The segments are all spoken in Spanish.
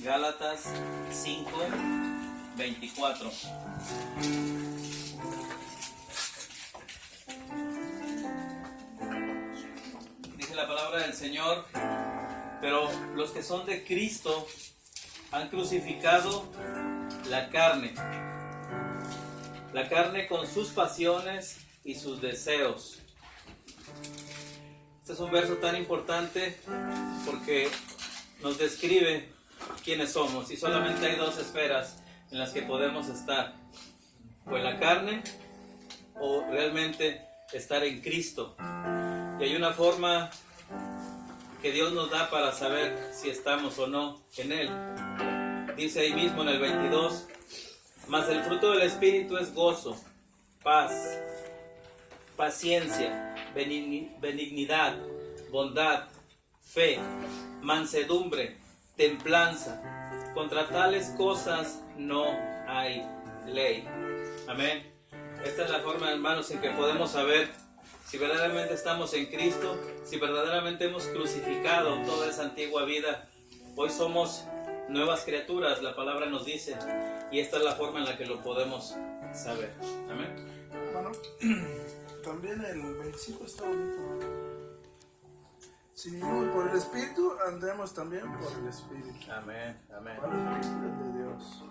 Gálatas 5:24. Dice la palabra del Señor: pero los que son de Cristo han crucificado la carne con sus pasiones y sus deseos. Este es un verso tan importante porque nos describe quiénes somos, y solamente hay dos esferas en las que podemos estar: o en la carne o realmente estar en Cristo. Y hay una forma que Dios nos da para saber si estamos o no en Él. Dice ahí mismo en el 22: mas el fruto del Espíritu es gozo, paz, paciencia, benignidad, bondad, fe, mansedumbre, templanza. Contra tales cosas no hay ley. Amén. Esta es la forma, hermanos, en que podemos saber si verdaderamente estamos en Cristo, si verdaderamente hemos crucificado toda esa antigua vida. Hoy somos nuevas criaturas, la palabra nos dice, y esta es la forma en la que lo podemos saber. Amén. Bueno, también el 25 está bonito. Si vivimos por el Espíritu, andemos también por el Espíritu. Amén, amén. Por el Espíritu de Dios.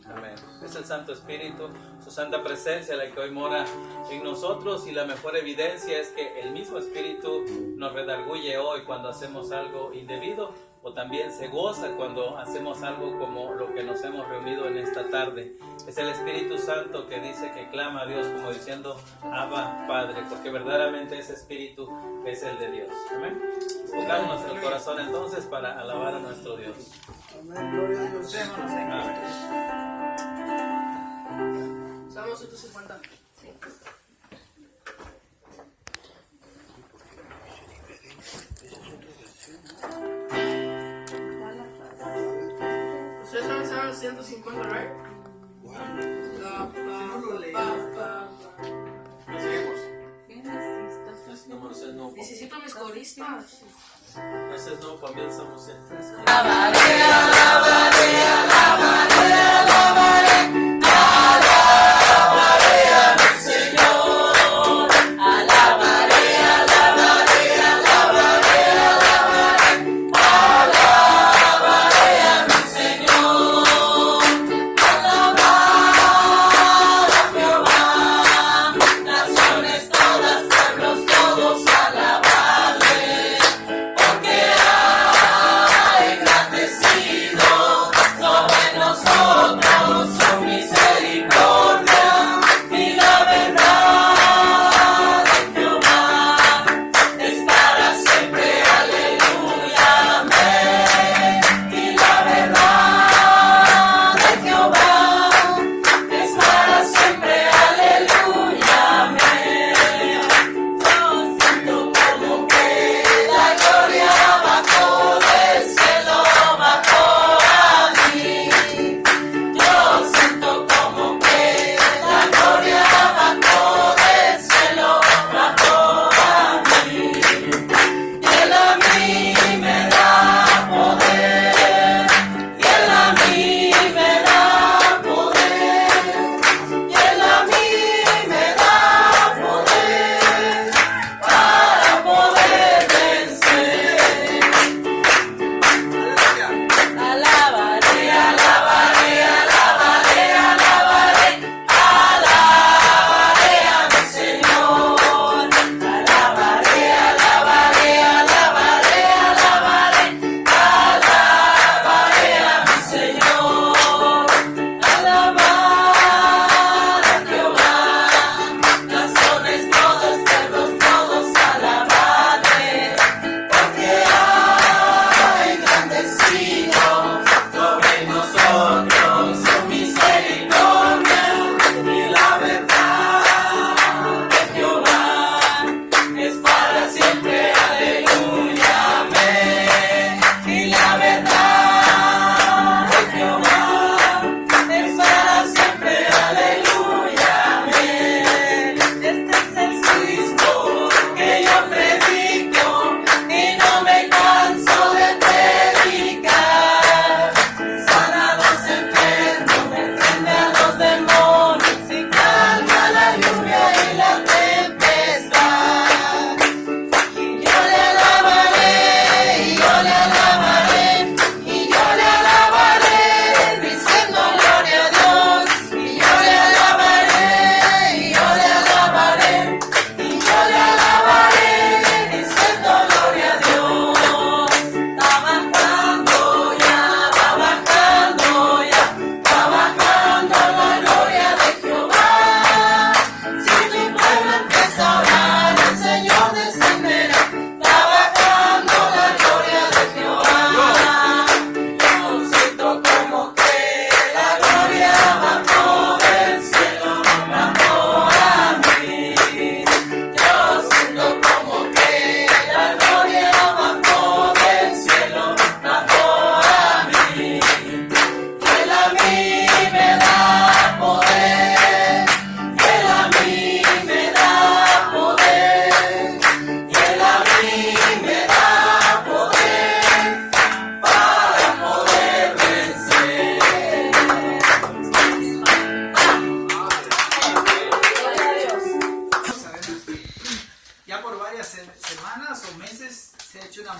Amén. Es el Santo Espíritu, su santa presencia la que hoy mora en nosotros, y la mejor evidencia es que el mismo Espíritu nos redarguye hoy cuando hacemos algo indebido, o también se goza cuando hacemos algo como lo que nos hemos reunido en esta tarde. Es el Espíritu Santo que dice que clama a Dios como diciendo: Abba, Padre, porque verdaderamente ese Espíritu es el de Dios. Amén. Pongamos nuestro corazón entonces para alabar a nuestro Dios. Amén, gloria a Dios. Amén. Salmo 150. Ustedes saben Salmo 150, ¿right? Necesito mis coristas. Ese es nuevo, comenzamos siempre. No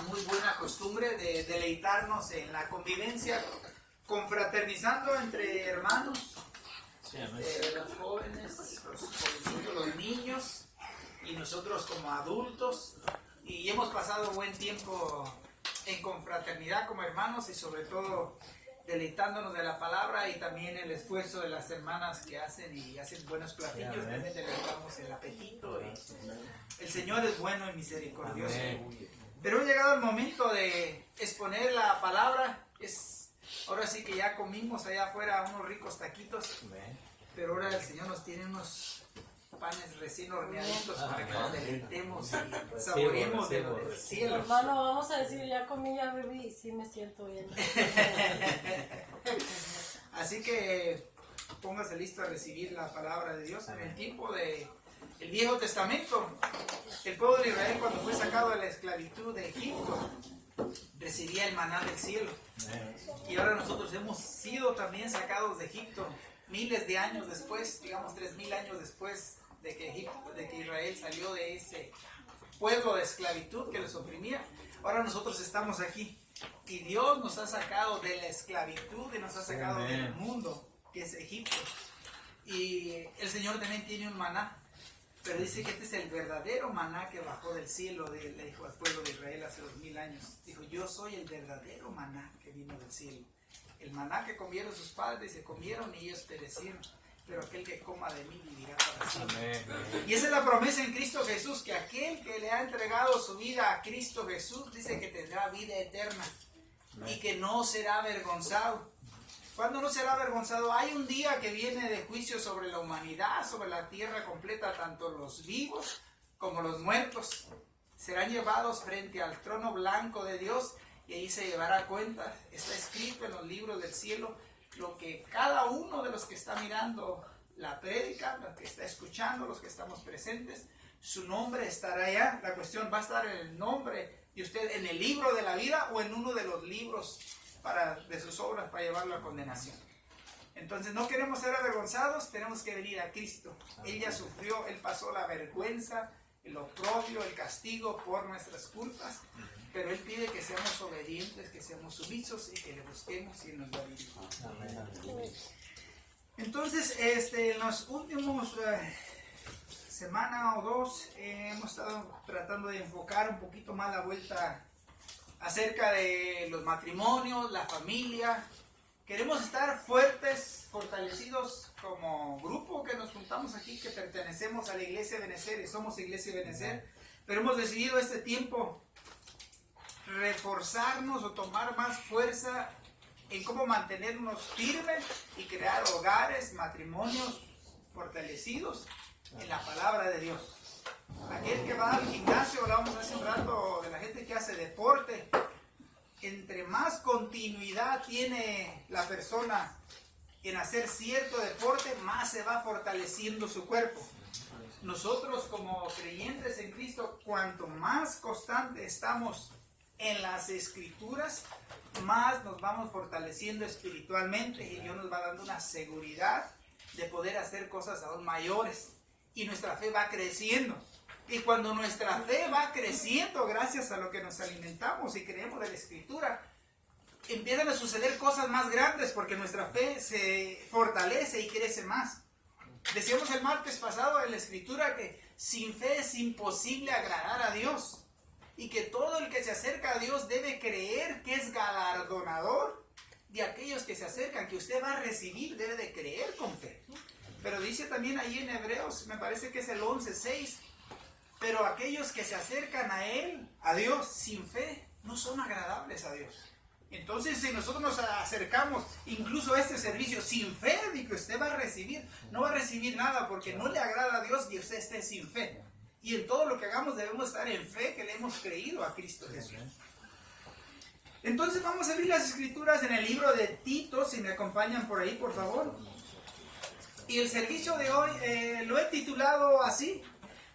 muy buena costumbre de deleitarnos en la convivencia, confraternizando entre hermanos, los jóvenes, los jovencitos, los niños y nosotros como adultos. Y hemos pasado buen tiempo en confraternidad como hermanos y sobre todo deleitándonos de la palabra y también el esfuerzo de las hermanas que hacen buenos platillos. También deleitamos el apetito. El Señor es bueno y misericordioso. Pero ha llegado el momento de exponer la palabra. Ahora sí que ya comimos allá afuera unos ricos taquitos, pero ahora el Señor nos tiene unos panes recién horneaditos para que nos deleitemos y saboreemos de lo del cielo. Hermano, vamos a decir, ya comí, ya bebí y sí me siento bien. Así que póngase listo a recibir la palabra de Dios. En el tiempo del Viejo Testamento, el pueblo de Israel, cuando fue sacado de la esclavitud de Egipto, recibía el maná del cielo. Y ahora nosotros hemos sido también sacados de Egipto miles de años después, digamos 3000 años después de que Israel salió de ese pueblo de esclavitud que los oprimía. Ahora nosotros estamos aquí y Dios nos ha sacado de la esclavitud y nos ha sacado del mundo que es Egipto. Y el Señor también tiene un maná, pero dice que este es el verdadero maná que bajó del cielo, le dijo al pueblo de Israel hace 2000 años. Dijo, yo soy el verdadero maná que vino del cielo. El maná que comieron sus padres se comieron y ellos perecieron, pero aquel que coma de mí vivirá para siempre. Y esa es la promesa en Cristo Jesús, que aquel que le ha entregado su vida a Cristo Jesús dice que tendrá vida eterna y que no será avergonzado. ¿Cuándo no será avergonzado? Hay un día que viene de juicio sobre la humanidad, sobre la tierra completa, tanto los vivos como los muertos. Serán llevados frente al trono blanco de Dios y ahí se llevará cuenta. Está escrito en los libros del cielo lo que cada uno de los que está mirando la prédica, los que está escuchando, los que estamos presentes, su nombre estará allá. La cuestión va a estar en el nombre de usted, en el libro de la vida o en uno de los libros de sus obras para llevarlo a condenación. Entonces no queremos ser avergonzados, tenemos que venir a Cristo. Él ya sufrió, Él pasó la vergüenza, el oprobio, el castigo por nuestras culpas, pero Él pide que seamos obedientes, que seamos sumisos y que le busquemos y nos va a vivir. Entonces, en los últimos semana o dos hemos estado tratando de enfocar un poquito más la vuelta acerca de los matrimonios, la familia. Queremos estar fuertes, fortalecidos como grupo que nos juntamos aquí, que pertenecemos a la Iglesia Benecer y somos Iglesia Benecer, pero hemos decidido este tiempo reforzarnos o tomar más fuerza en cómo mantenernos firmes y crear hogares, matrimonios fortalecidos en la palabra de Dios. Aquel que va al gimnasio, hablábamos hace un rato de la gente que hace deporte, entre más continuidad tiene la persona en hacer cierto deporte, más se va fortaleciendo su cuerpo. Nosotros como creyentes en Cristo, cuanto más constante estamos en las Escrituras, más nos vamos fortaleciendo espiritualmente y Dios nos va dando una seguridad de poder hacer cosas aún mayores y nuestra fe va creciendo. Y cuando nuestra fe va creciendo gracias a lo que nos alimentamos y creemos de la Escritura, empiezan a suceder cosas más grandes porque nuestra fe se fortalece y crece más. Decíamos el martes pasado en la Escritura que sin fe es imposible agradar a Dios y que todo el que se acerca a Dios debe creer que es galardonador de aquellos que se acercan, que usted va a recibir, debe de creer con fe. Pero dice también ahí en Hebreos, me parece que es el 11:6, pero aquellos que se acercan a Él, a Dios, sin fe, no son agradables a Dios. Entonces, si nosotros nos acercamos incluso a este servicio sin fe, de que usted va a recibir, no va a recibir nada porque no le agrada a Dios y usted esté sin fe. Y en todo lo que hagamos debemos estar en fe que le hemos creído a Cristo Jesús. Entonces vamos a abrir las Escrituras en el libro de Tito, si me acompañan por ahí, por favor. Y el servicio de hoy lo he titulado así: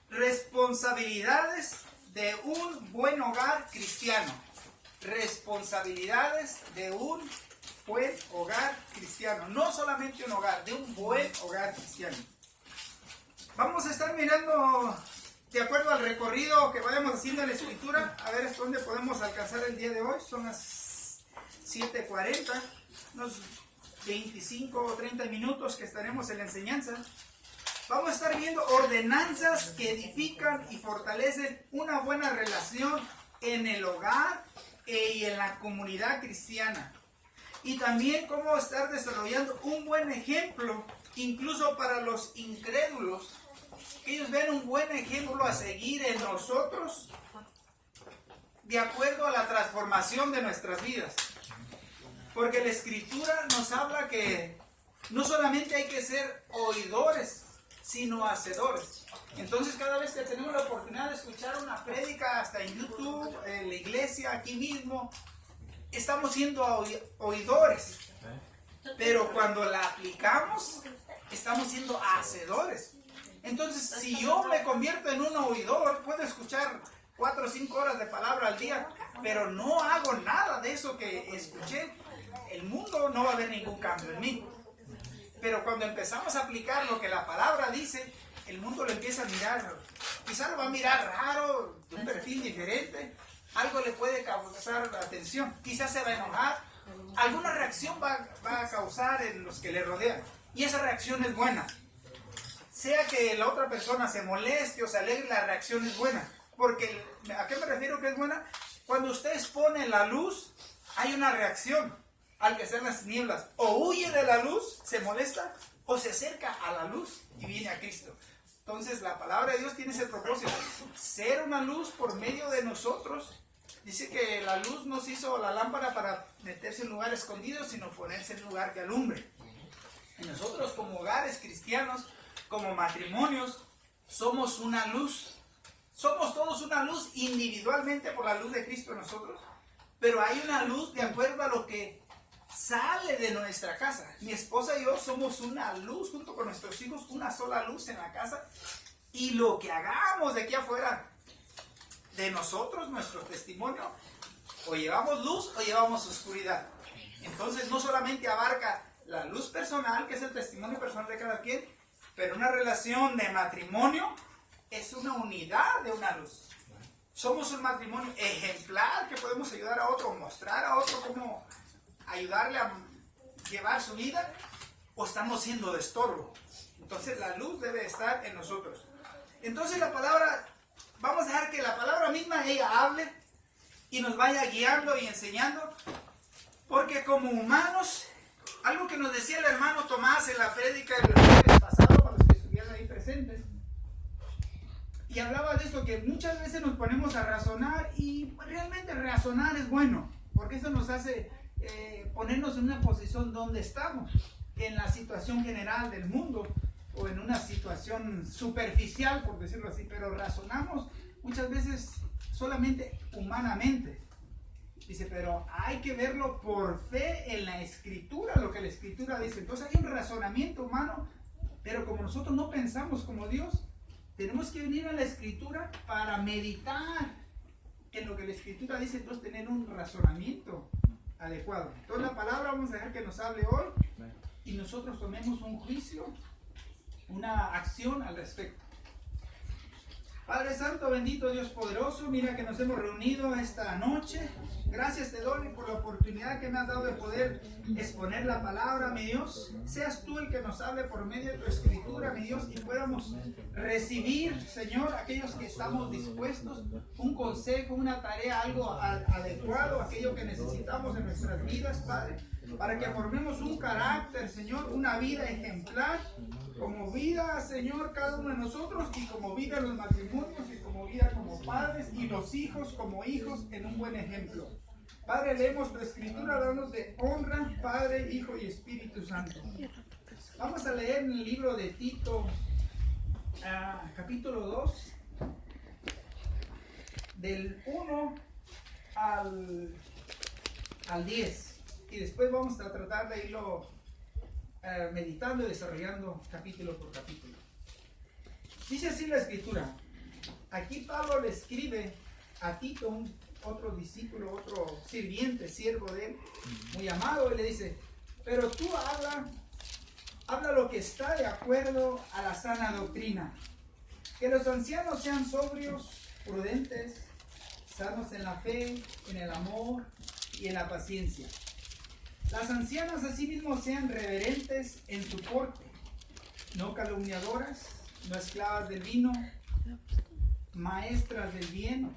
Responsabilidades de un buen hogar cristiano. Responsabilidades de un buen hogar cristiano. No solamente un hogar, de un buen hogar cristiano. Vamos a estar mirando de acuerdo al recorrido que vayamos haciendo en la escritura, a ver hasta dónde podemos alcanzar el día de hoy. Son las 7:40, unos 25 o 30 minutos que estaremos en la enseñanza. Vamos a estar viendo ordenanzas que edifican y fortalecen una buena relación en el hogar y en la comunidad cristiana. Y también cómo estar desarrollando un buen ejemplo, incluso para los incrédulos, que ellos vean un buen ejemplo a seguir en nosotros, de acuerdo a la transformación de nuestras vidas. Porque la Escritura nos habla que no solamente hay que ser oidores, sino hacedores. Entonces, cada vez que tenemos la oportunidad de escuchar una prédica, hasta en YouTube, en la iglesia, aquí mismo, estamos siendo oidores. Pero cuando la aplicamos, estamos siendo hacedores. Entonces, si yo me convierto en un oidor, puedo escuchar 4 o 5 horas de palabra al día, pero no hago nada de eso que escuché, el mundo no va a ver ningún cambio en mí. Pero cuando empezamos a aplicar lo que la palabra dice, el mundo lo empieza a mirar. Quizá lo va a mirar raro, de un perfil diferente. Algo le puede causar atención. Quizás se va a enojar. Alguna reacción va a causar en los que le rodean. Y esa reacción es buena. Sea que la otra persona se moleste o se alegre, la reacción es buena. Porque, ¿a qué me refiero que es buena? Cuando usted expone la luz, hay una reacción. Al que sean las tinieblas, o huye de la luz, se molesta, o se acerca a la luz y viene a Cristo. Entonces la palabra de Dios tiene ese propósito, ser una luz por medio de nosotros. Dice que la luz nos hizo la lámpara para meterse en lugar escondido, sino ponerse en lugar que alumbre. Y nosotros como hogares cristianos, como matrimonios, somos una luz. Somos todos una luz individualmente por la luz de Cristo en nosotros, pero hay una luz de acuerdo a lo que sale de nuestra casa. Mi esposa y yo somos una luz junto con nuestros hijos, una sola luz en la casa, y lo que hagamos de aquí afuera de nosotros, nuestro testimonio, o llevamos luz o llevamos oscuridad. Entonces no solamente abarca la luz personal, que es el testimonio personal de cada quien, pero una relación de matrimonio es una unidad de una luz. Somos un matrimonio ejemplar que podemos ayudar a otro, mostrar a otro cómo ayudarle a llevar su vida, o estamos siendo de estorbo. Entonces la luz debe estar en nosotros. Entonces la palabra, vamos a dejar que la palabra misma ella hable y nos vaya guiando y enseñando, porque como humanos, algo que nos decía el hermano Tomás en la prédica el jueves pasado, para los que estuvieron ahí presentes, y hablaba de esto, que muchas veces nos ponemos a razonar, y realmente razonar es bueno, porque eso nos hace ponernos en una posición donde estamos, en la situación general del mundo, o en una situación superficial, por decirlo así, pero razonamos muchas veces solamente humanamente. Dice, pero hay que verlo por fe en la Escritura, lo que la Escritura dice. Entonces hay un razonamiento humano, pero como nosotros no pensamos como Dios, tenemos que venir a la Escritura para meditar en lo que la Escritura dice, entonces tener un razonamiento adecuado. Entonces la palabra vamos a dejar que nos hable hoy y nosotros tomemos un juicio, una acción al respecto. Padre Santo, bendito Dios poderoso, mira que nos hemos reunido esta noche. Gracias te doy por la oportunidad que me has dado de poder exponer la palabra, mi Dios. Seas tú el que nos hable por medio de tu Escritura, mi Dios, y podamos recibir, Señor, aquellos que estamos dispuestos, un consejo, una tarea, algo adecuado, aquello que necesitamos en nuestras vidas, Padre, para que formemos un carácter, Señor, una vida ejemplar, como vida, Señor, cada uno de nosotros, y como vida en los matrimonios, y como vida como padres, y los hijos como hijos en un buen ejemplo. Padre, leemos tu Escritura, danos de honra, Padre, Hijo y Espíritu Santo. Vamos a leer en el libro de Tito, capítulo 2, del 1 al 10. Y después vamos a tratar de irlo meditando y desarrollando capítulo por capítulo. Dice así la Escritura. Aquí Pablo le escribe a Tito, otro discípulo, otro sirviente, siervo de él, muy amado, y le dice, pero tú habla lo que está de acuerdo a la sana doctrina. Que los ancianos sean sobrios, prudentes, sanos en la fe, en el amor y en la paciencia. Las ancianas asimismo sean reverentes en su porte, no calumniadoras, no esclavas del vino, maestras del bien,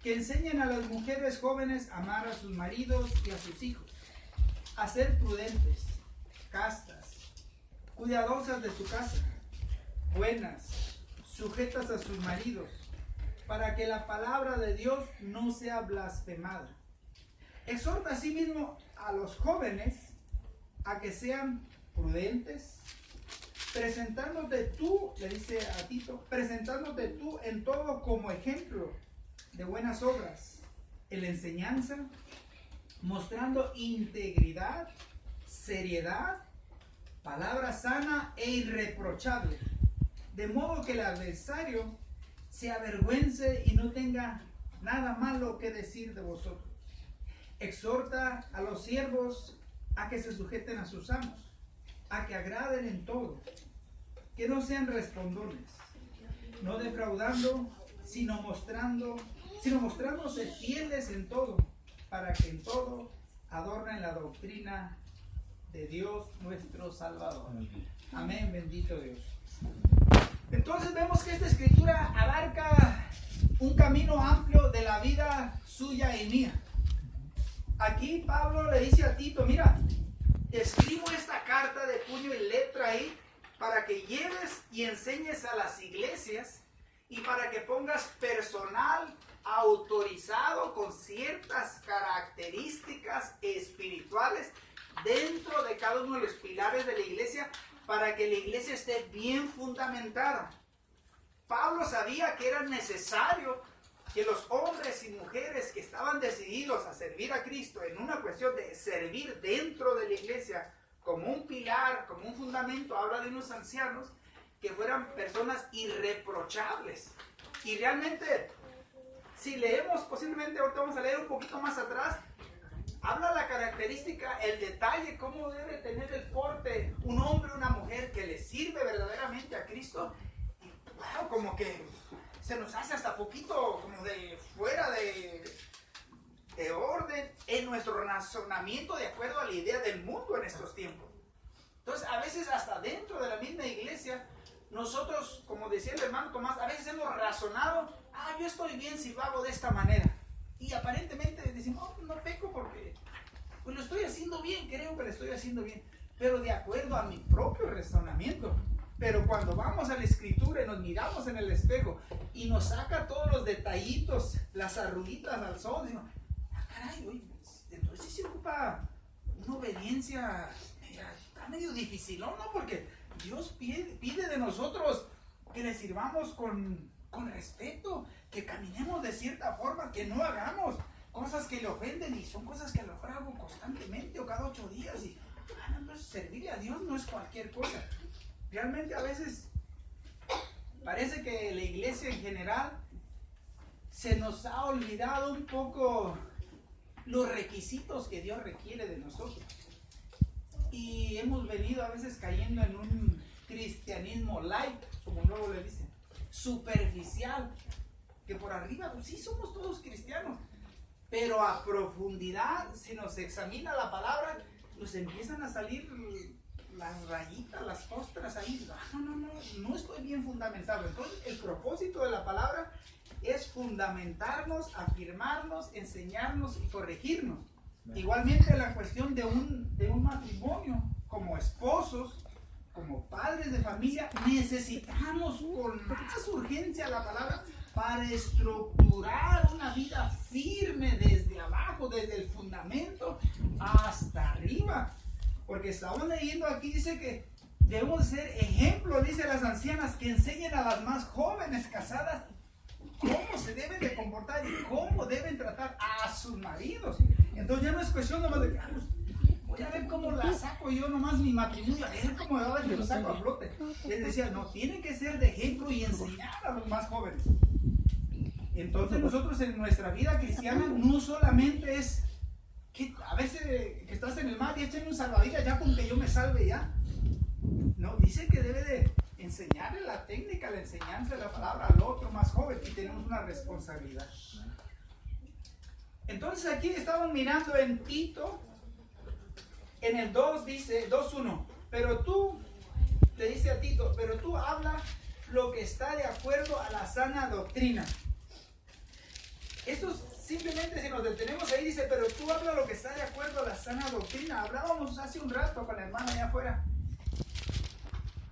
que enseñen a las mujeres jóvenes a amar a sus maridos y a sus hijos, a ser prudentes, castas, cuidadosas de su casa, buenas, sujetas a sus maridos, para que la palabra de Dios no sea blasfemada. Exhorta asimismo a los jóvenes a que sean prudentes, presentándote tú, le dice a Tito, presentándote tú en todo como ejemplo de buenas obras, en la enseñanza, mostrando integridad, seriedad, palabra sana e irreprochable, de modo que el adversario se avergüence y no tenga nada malo que decir de vosotros. Exhorta a los siervos a que se sujeten a sus amos, a que agraden en todo, que no sean respondones, no defraudando, sino mostrándose fieles en todo, para que en todo adornen la doctrina de Dios nuestro Salvador. Amén, bendito Dios. Entonces vemos que esta escritura abarca un camino amplio de la vida suya y mía. Aquí Pablo le dice a Tito, mira, escribo esta carta de puño y letra ahí para que lleves y enseñes a las iglesias y para que pongas personal autorizado con ciertas características espirituales dentro de cada uno de los pilares de la iglesia para que la iglesia esté bien fundamentada. Pablo sabía que era necesario que los hombres y mujeres que estaban decididos a servir a Cristo en una cuestión de servir dentro de la iglesia como un pilar, como un fundamento, habla de unos ancianos que fueran personas irreprochables. Y realmente, si leemos, posiblemente ahorita vamos a leer un poquito más atrás, habla la característica, el detalle, cómo debe tener el porte un hombre o una mujer que le sirve verdaderamente a Cristo. Y wow, como que se nos hace hasta poquito como de fuera de orden en nuestro razonamiento de acuerdo a la idea del mundo en estos tiempos. Entonces, a veces hasta dentro de la misma iglesia, nosotros, como decía el hermano Tomás, a veces hemos razonado, yo estoy bien si lo hago de esta manera. Y aparentemente decimos, no peco porque pues lo estoy haciendo bien, creo que lo estoy haciendo bien, pero de acuerdo a mi propio razonamiento. Pero cuando vamos a la escritura y nos miramos en el espejo y nos saca todos los detallitos, las arruguitas al sol, decimos, caray, oye, entonces sí se ocupa una obediencia, está medio difícil, ¿no? Porque Dios pide de nosotros que le sirvamos con respeto, que caminemos de cierta forma, que no hagamos cosas que le ofenden, y son cosas que a lo mejor hago constantemente o cada 8 días. Y entonces servirle a Dios no es cualquier cosa. Realmente a veces parece que la iglesia en general se nos ha olvidado un poco los requisitos que Dios requiere de nosotros. Y hemos venido a veces cayendo en un cristianismo light, como luego le dicen, superficial, que por arriba, pues sí somos todos cristianos, pero a profundidad, si nos examina la palabra, nos empiezan a salir las rayitas, las costras ahí. No estoy bien fundamentado. Entonces el propósito de la palabra es fundamentarnos, afirmarnos, enseñarnos y corregirnos. Igualmente la cuestión de un matrimonio, como esposos, como padres de familia, necesitamos con más urgencia la palabra para estructurar una vida firme desde abajo, desde el fundamento hasta arriba. Porque estamos leyendo aquí, dice que debemos ser ejemplos, dice las ancianas, que enseñen a las más jóvenes casadas cómo se deben de comportar y cómo deben tratar a sus maridos. Entonces ya no es cuestión nomás de que voy a ver cómo la saco yo nomás mi matrimonio, a ver cómo me va a ver que lo saco a flote. Él decía, no, tienen que ser de ejemplo y enseñar a los más jóvenes. Entonces nosotros en nuestra vida cristiana no solamente es que a veces que estás en el mar y échame un salvavidas ya con que yo me salve ya. No, dice que debe de enseñarle la técnica, la enseñanza de la palabra al otro más joven, y tenemos una responsabilidad. Entonces aquí estamos mirando en Tito, en el 2 dice, 2:1, pero tú, le dice a Tito, pero tú habla lo que está de acuerdo a la sana doctrina. Esto simplemente, si nos detenemos ahí, dice, pero tú habla lo que está de acuerdo a la sana doctrina. Hablábamos hace un rato con la hermana allá afuera.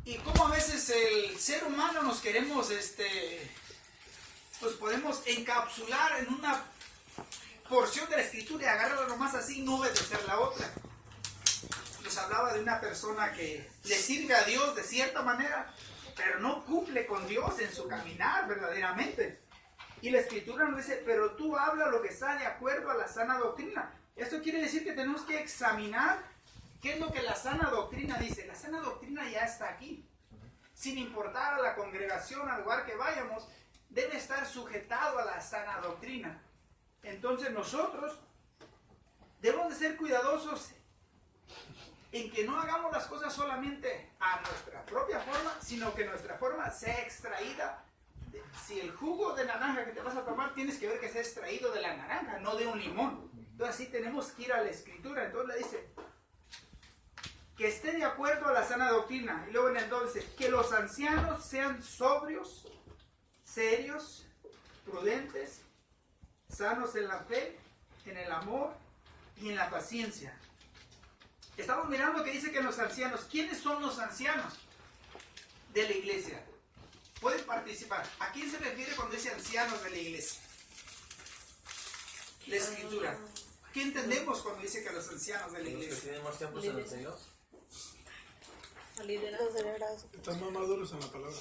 Y cómo a veces el ser humano nos queremos, pues podemos encapsular en una porción de la escritura y agarrarla nomás así y no obedecer la otra. Nos hablaba de una persona que le sirve a Dios de cierta manera, pero no cumple con Dios en su caminar verdaderamente. Y la escritura nos dice, pero tú habla lo que está de acuerdo a la sana doctrina. Esto quiere decir que tenemos que examinar qué es lo que la sana doctrina dice. La sana doctrina ya está aquí. Sin importar a la congregación, al lugar que vayamos, debe estar sujetado a la sana doctrina. Entonces nosotros debemos de ser cuidadosos en que no hagamos las cosas solamente a nuestra propia forma, sino que nuestra forma sea extraída. Si el jugo de naranja que te vas a tomar, tienes que ver que sea extraído de la naranja, no de un limón. Entonces así tenemos que ir a la escritura. Entonces le dice que esté de acuerdo a la sana doctrina. Y luego en el 2 dice que los ancianos sean sobrios, serios, prudentes, sanos en la fe, en el amor y en la paciencia. Estamos mirando que dice que los ancianos, ¿quiénes son los ancianos de la iglesia? Pueden participar. ¿A quién se refiere cuando dice ancianos de la iglesia? La escritura. ¿Qué entendemos cuando dice que los ancianos de la iglesia? Los que tienen más tiempo en el Señor. Están más maduros en la palabra.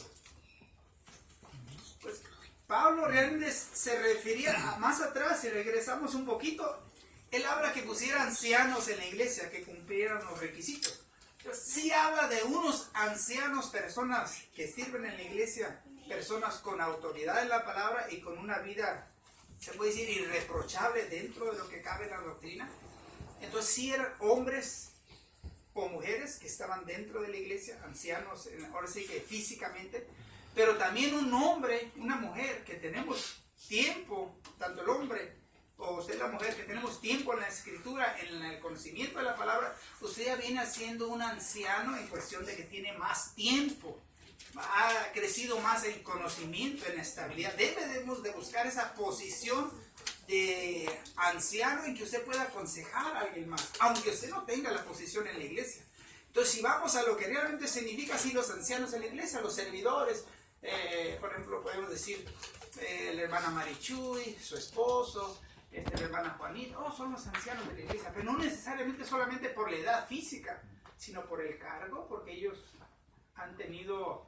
Pues Pablo realmente se refería a más atrás, si regresamos un poquito, él habla que pusiera ancianos en la iglesia, que cumplieran los requisitos. Entonces, sí habla de unos ancianos, personas que sirven en la iglesia, personas con autoridad en la palabra y con una vida, se puede decir, irreprochable dentro de lo que cabe en la doctrina. Entonces sí eran hombres o mujeres que estaban dentro de la iglesia, ancianos, ahora sí que físicamente, pero también un hombre, una mujer que tenemos tiempo, tanto el hombre o usted la mujer, que tenemos tiempo en la escritura, en el conocimiento de la palabra, usted ya viene siendo un anciano en cuestión de que tiene más tiempo, ha crecido más en conocimiento, en estabilidad. Debemos de buscar esa posición de anciano en que usted pueda aconsejar a alguien más, aunque usted no tenga la posición en la iglesia. Entonces, si vamos a lo que realmente significa así los ancianos en la iglesia, los servidores, por ejemplo, podemos decir la hermana Marichuy, su esposo, la hermana Juanita, son los ancianos de la iglesia, pero no necesariamente solamente por la edad física, sino por el cargo, porque ellos han tenido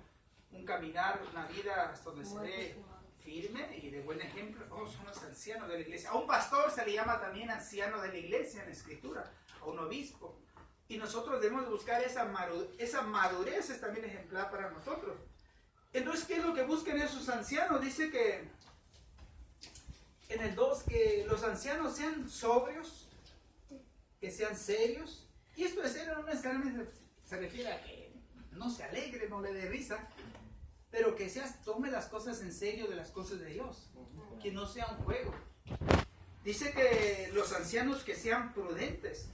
un caminar, una vida donde se ve firme y de buen ejemplo. Son los ancianos de la iglesia. A un pastor se le llama también anciano de la iglesia en la escritura, a un obispo. Y nosotros debemos buscar esa madurez, es también ejemplar para nosotros. Entonces, ¿qué es lo que buscan esos ancianos? Dice que en el 2, que los ancianos sean sobrios, que sean serios. Y esto de serio no necesariamente se refiere a que no se alegre, no le dé risa, pero que tome las cosas en serio de las cosas de Dios, que no sea un juego. Dice que los ancianos que sean prudentes.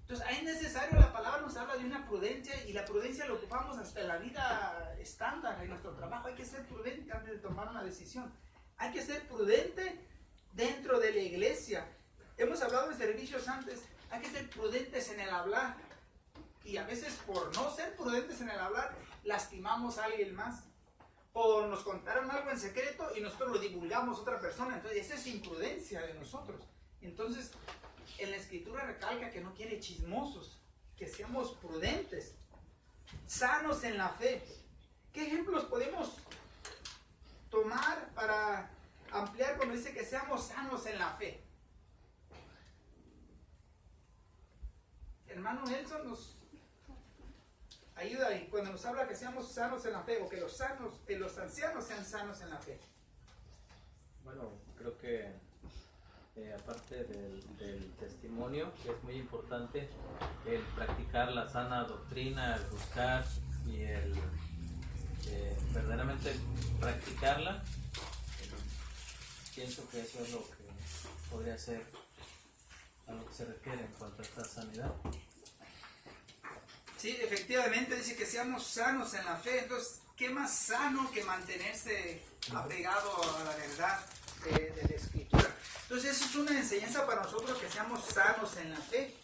Entonces, ahí es necesario, la palabra nos habla de una prudencia, y la prudencia lo ocupamos hasta en la vida estándar, en nuestro trabajo. Hay que ser prudente antes de tomar una decisión. Hay que ser prudente dentro de la iglesia. Hemos hablado de servicios antes, hay que ser prudentes en el hablar. Y a veces por no ser prudentes en el hablar, lastimamos a alguien más. O nos contaron algo en secreto y nosotros lo divulgamos a otra persona. Entonces, esa es imprudencia de nosotros. Entonces, en la escritura recalca que no quiere chismosos, que seamos prudentes, sanos en la fe. ¿Qué ejemplos podemos tomar para ampliar cuando dice que seamos sanos en la fe? Hermano Nelson nos ayuda ahí cuando nos habla que seamos sanos en la fe, o que los ancianos sean sanos en la fe. Bueno, creo que aparte del testimonio, que es muy importante, el practicar la sana doctrina, el buscar y el verdaderamente practicarla, pienso que eso es lo que podría ser a lo que se refiere en cuanto a esta sanidad. Sí, efectivamente dice que seamos sanos en la fe. Entonces, ¿qué más sano que mantenerse apegado a la verdad de la Escritura? Entonces, eso es una enseñanza para nosotros, que seamos sanos en la fe.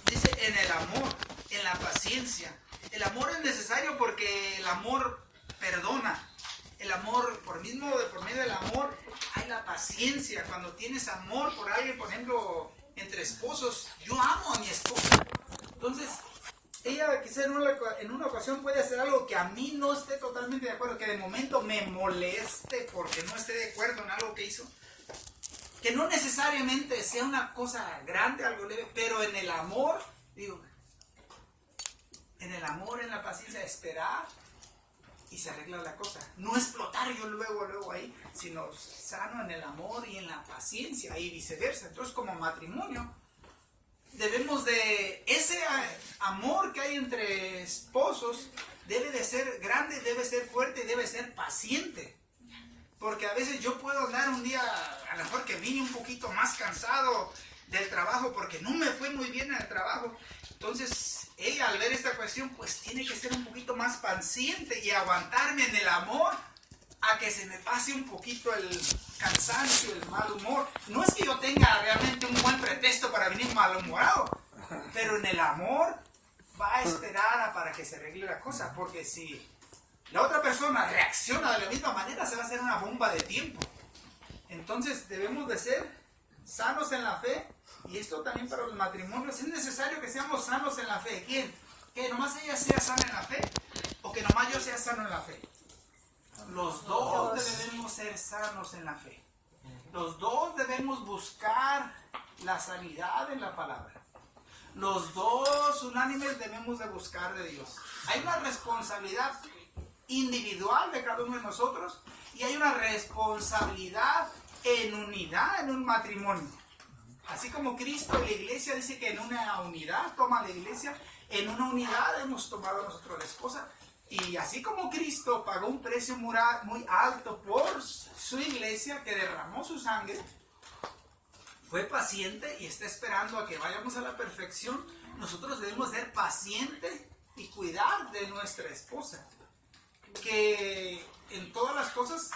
Dice, en el amor, en la paciencia. El amor es necesario porque el amor perdona. El amor, por medio del amor, hay la paciencia. Cuando tienes amor por alguien, por ejemplo, entre esposos, yo amo a mi esposa. Entonces, ella quizá en una ocasión puede hacer algo que a mí no esté totalmente de acuerdo, que de momento me moleste porque no esté de acuerdo en algo que hizo. Que no necesariamente sea una cosa grande, algo leve, pero en el amor, en el amor, en la paciencia, esperar y se arregla la cosa. No explotar yo luego ahí, sino sano en el amor y en la paciencia y viceversa. Entonces, como matrimonio, debemos de, ese amor que hay entre esposos debe de ser grande, debe ser fuerte y debe ser paciente. Porque a veces yo puedo andar un día, a lo mejor que vine un poquito más cansado del trabajo porque no me fue muy bien en el trabajo. Entonces, ella al ver esta cuestión, pues tiene que ser un poquito más paciente y aguantarme en el amor a que se me pase un poquito el cansancio, el mal humor. No es que yo tenga realmente un buen pretexto para venir malhumorado, pero en el amor va a esperar para que se arregle la cosa, porque si la otra persona reacciona de la misma manera, se va a hacer una bomba de tiempo. Entonces debemos de ser sanos en la fe, y esto también para los matrimonios. Es necesario que seamos sanos en la fe. ¿Quién? ¿Que nomás ella sea sana en la fe? ¿O que nomás yo sea sano en la fe? Los dos debemos ser sanos en la fe. Los dos debemos buscar la sanidad en la palabra. Los dos unánimes debemos de buscar de Dios. Hay una responsabilidad individual de cada uno de nosotros y hay una responsabilidad en unidad en un matrimonio. Así como Cristo y la iglesia dice que en una unidad toma la iglesia, en una unidad hemos tomado nosotros la esposa. Y así como Cristo pagó un precio muy alto por su iglesia, que derramó su sangre, fue paciente y está esperando a que vayamos a la perfección, nosotros debemos ser pacientes y cuidar de nuestra esposa, que en todas las cosas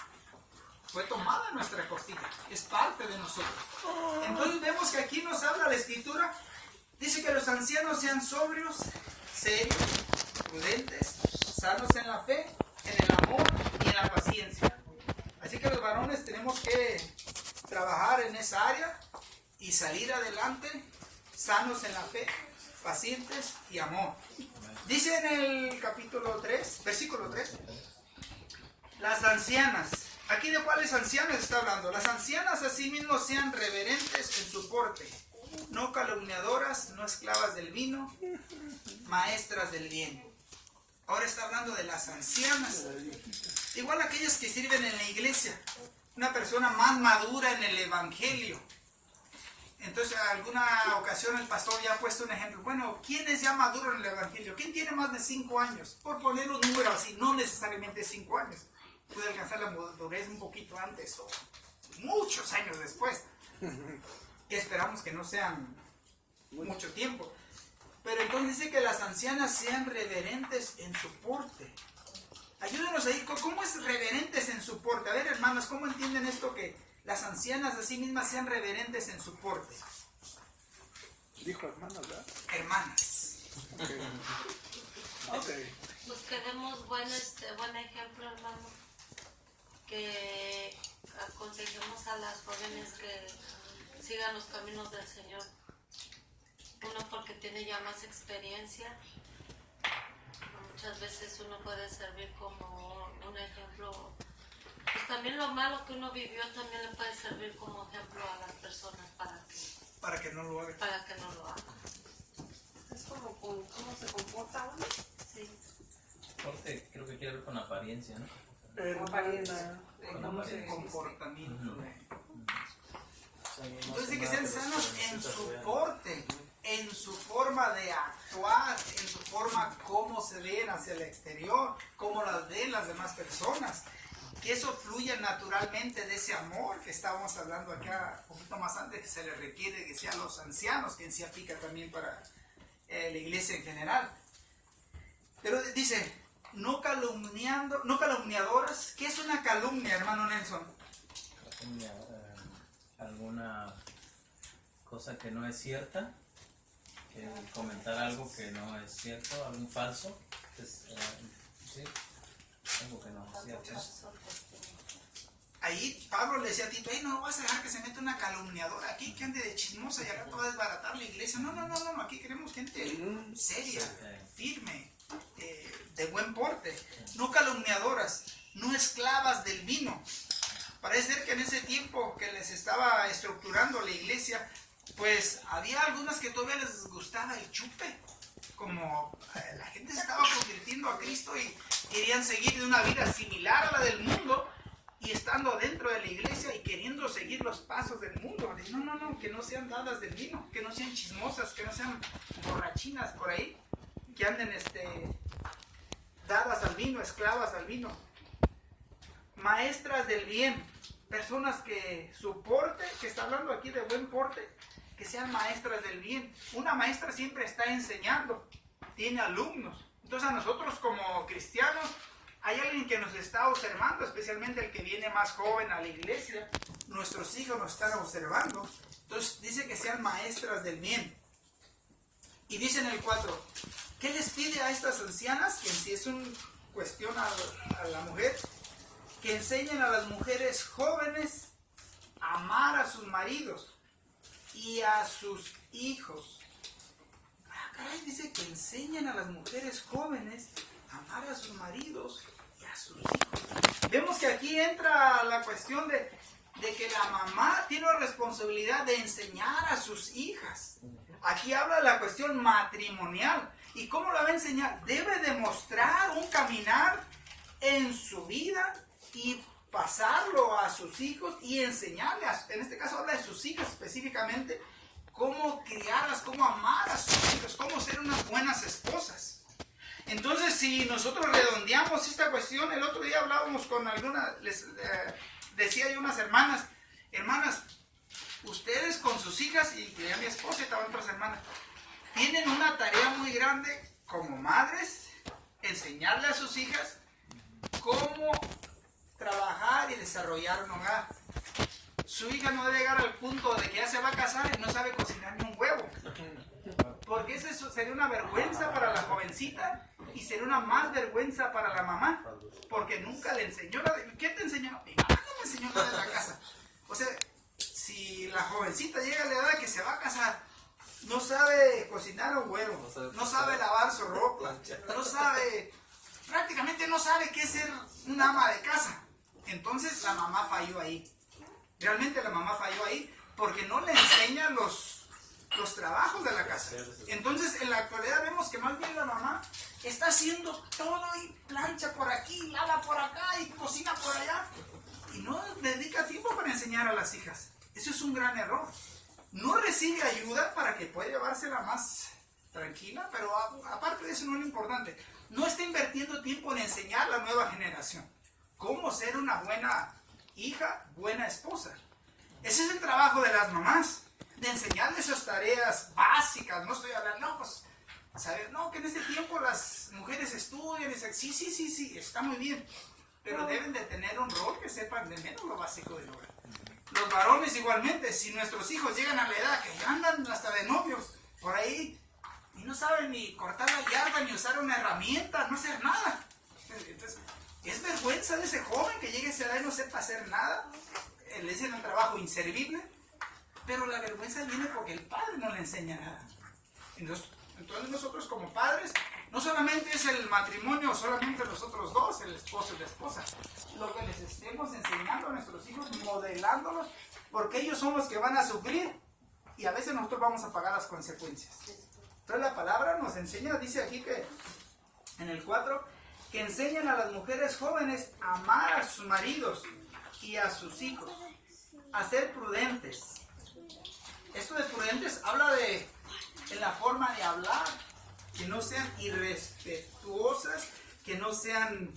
fue tomada nuestra costilla, es parte de nosotros. Entonces vemos que aquí nos habla la Escritura, dice que los ancianos sean sobrios, serios, prudentes, sanos en la fe, en el amor y en la paciencia. Así que los varones tenemos que trabajar en esa área y salir adelante sanos en la fe, pacientes y amor. Dice en el capítulo 3, versículo 3, las ancianas. ¿Aquí de cuáles ancianas está hablando? Las ancianas asimismo sean reverentes en su porte, no calumniadoras, no esclavas del vino, maestras del bien. Ahora está hablando de las ancianas, igual aquellas que sirven en la iglesia, una persona más madura en el evangelio. Entonces, en alguna ocasión el pastor ya ha puesto un ejemplo. Bueno, ¿quién es ya maduro en el evangelio? ¿Quién tiene más de 5 años? Por poner un número así, no necesariamente 5 años. Puede alcanzar la madurez un poquito antes o muchos años después. Que esperamos que no sean mucho tiempo. Pero entonces dice que las ancianas sean reverentes en su porte. Ayúdenos ahí, ¿cómo es reverentes en su porte? A ver, hermanas, ¿cómo entienden esto que las ancianas a sí mismas sean reverentes en su porte? Dijo hermanas, ¿verdad? Hermanas. Okay. Pues que demos buen ejemplo, hermano. Que aconsejemos a las jóvenes que sigan los caminos del Señor. Uno porque tiene ya más experiencia. Muchas veces uno puede servir como un ejemplo. Pues también lo malo que uno vivió también le puede servir como ejemplo a las personas para que no lo hagan. Es como cómo se comporta uno. Sí. Porte creo que quiere ver con apariencia, ¿no? Apariencia. ¿Cómo se comportamiento? Entonces que sean sanos en su porte, en su forma forma de actuar, en su forma cómo se ven hacia el exterior, cómo las ven las demás personas. Que eso fluya naturalmente de ese amor que estábamos hablando acá un poquito más antes, que se le requiere que sean los ancianos, que en sí aplica también para la iglesia en general. Pero dice, no calumniadoras. ¿Qué es una calumnia, hermano Nelson? Alguna cosa que no es cierta, comentar algo que no es cierto, algún falso, sí, algo que no es cierto. Ahí Pablo le decía a Tito, no vas a dejar que se meta una calumniadora aquí, que ande de chismosa y acá te va a desbaratar la iglesia. No, aquí queremos gente seria, firme, de buen porte, no calumniadoras, no esclavas del vino. Parece ser que en ese tiempo que les estaba estructurando la iglesia, pues había algunas que todavía les gustaba el chupe. Como la gente se estaba convirtiendo a Cristo y querían seguir de una vida similar a la del mundo, y estando dentro de la iglesia y queriendo seguir los pasos del mundo. No, que no sean dadas del vino, que no sean chismosas, que no sean borrachinas por ahí, que anden dadas al vino, esclavas al vino. Maestras del bien, personas que su porte, que está hablando aquí de buen porte, que sean maestras del bien. Una maestra siempre está enseñando, tiene alumnos. Entonces a nosotros como cristianos, hay alguien que nos está observando, especialmente el que viene más joven a la iglesia. Nuestros hijos nos están observando. Entonces dice que sean maestras del bien. Y dice en el 4, ¿qué les pide a estas ancianas? Que en sí es una cuestión a la mujer. Que enseñen a las mujeres jóvenes a amar a sus maridos y a sus hijos. Caray, dice que enseñan a las mujeres jóvenes a amar a sus maridos y a sus hijos. Vemos que aquí entra la cuestión de que la mamá tiene la responsabilidad de enseñar a sus hijas. Aquí habla de la cuestión matrimonial. ¿Y cómo la va a enseñar? Debe demostrar un caminar en su vida y pasarlo a sus hijos y enseñarle, en este caso habla de sus hijas específicamente, cómo criarlas, cómo amar a sus hijos, cómo ser unas buenas esposas. Entonces, si nosotros redondeamos esta cuestión, el otro día hablábamos con algunas, les decía yo a unas hermanas, ustedes con sus hijas, y que ya mi esposa y estaban otras hermanas, tienen una tarea muy grande como madres, enseñarle a sus hijas cómo trabajar y desarrollar un hogar. Su hija no debe llegar al punto de que ya se va a casar y no sabe cocinar ni un huevo, porque eso sería una vergüenza para la jovencita y sería una más vergüenza para la mamá, porque nunca le enseñó nada. ¿Qué te enseñó? Mi mamá no me enseñó nada en la casa. O sea, si la jovencita llega a la edad que se va a casar, no sabe cocinar un huevo, no sabe lavar su ropa, prácticamente no sabe qué es ser una ama de casa. Entonces la mamá falló ahí. Realmente la mamá falló ahí porque no le enseñan los trabajos de la casa. Entonces en la actualidad vemos que más bien la mamá está haciendo todo y plancha por aquí, lava por acá y cocina por allá. Y no dedica tiempo para enseñar a las hijas. Eso es un gran error. No recibe ayuda para que pueda llevársela más tranquila, pero aparte de eso no es lo importante. No está invirtiendo tiempo en enseñar a la nueva generación cómo ser una buena hija, buena esposa. Ese es el trabajo de las mamás, de enseñarles esas tareas básicas. No estoy hablando, pues, saber, que en este tiempo las mujeres estudian y dicen, sí, está muy bien, pero deben de tener un rol que sepan de menos lo básico del hogar. Los varones igualmente, si nuestros hijos llegan a la edad que ya andan hasta de novios por ahí y no saben ni cortar la yarda ni usar una herramienta, no hacer nada. Entonces, es vergüenza de ese joven que llegue a esa edad y no sepa hacer nada. Le dicen el trabajo inservible, pero la vergüenza viene porque el padre no le enseña nada. Entonces nosotros como padres, no solamente es el matrimonio, solamente nosotros dos, el esposo y la esposa, lo que les estemos enseñando a nuestros hijos, modelándolos, porque ellos son los que van a sufrir y a veces nosotros vamos a pagar las consecuencias. Entonces la palabra nos enseña, dice aquí que en el 4, que enseñan a las mujeres jóvenes a amar a sus maridos y a sus hijos, a ser prudentes. Esto de prudentes habla de la forma de hablar que no sean irrespetuosas, que no sean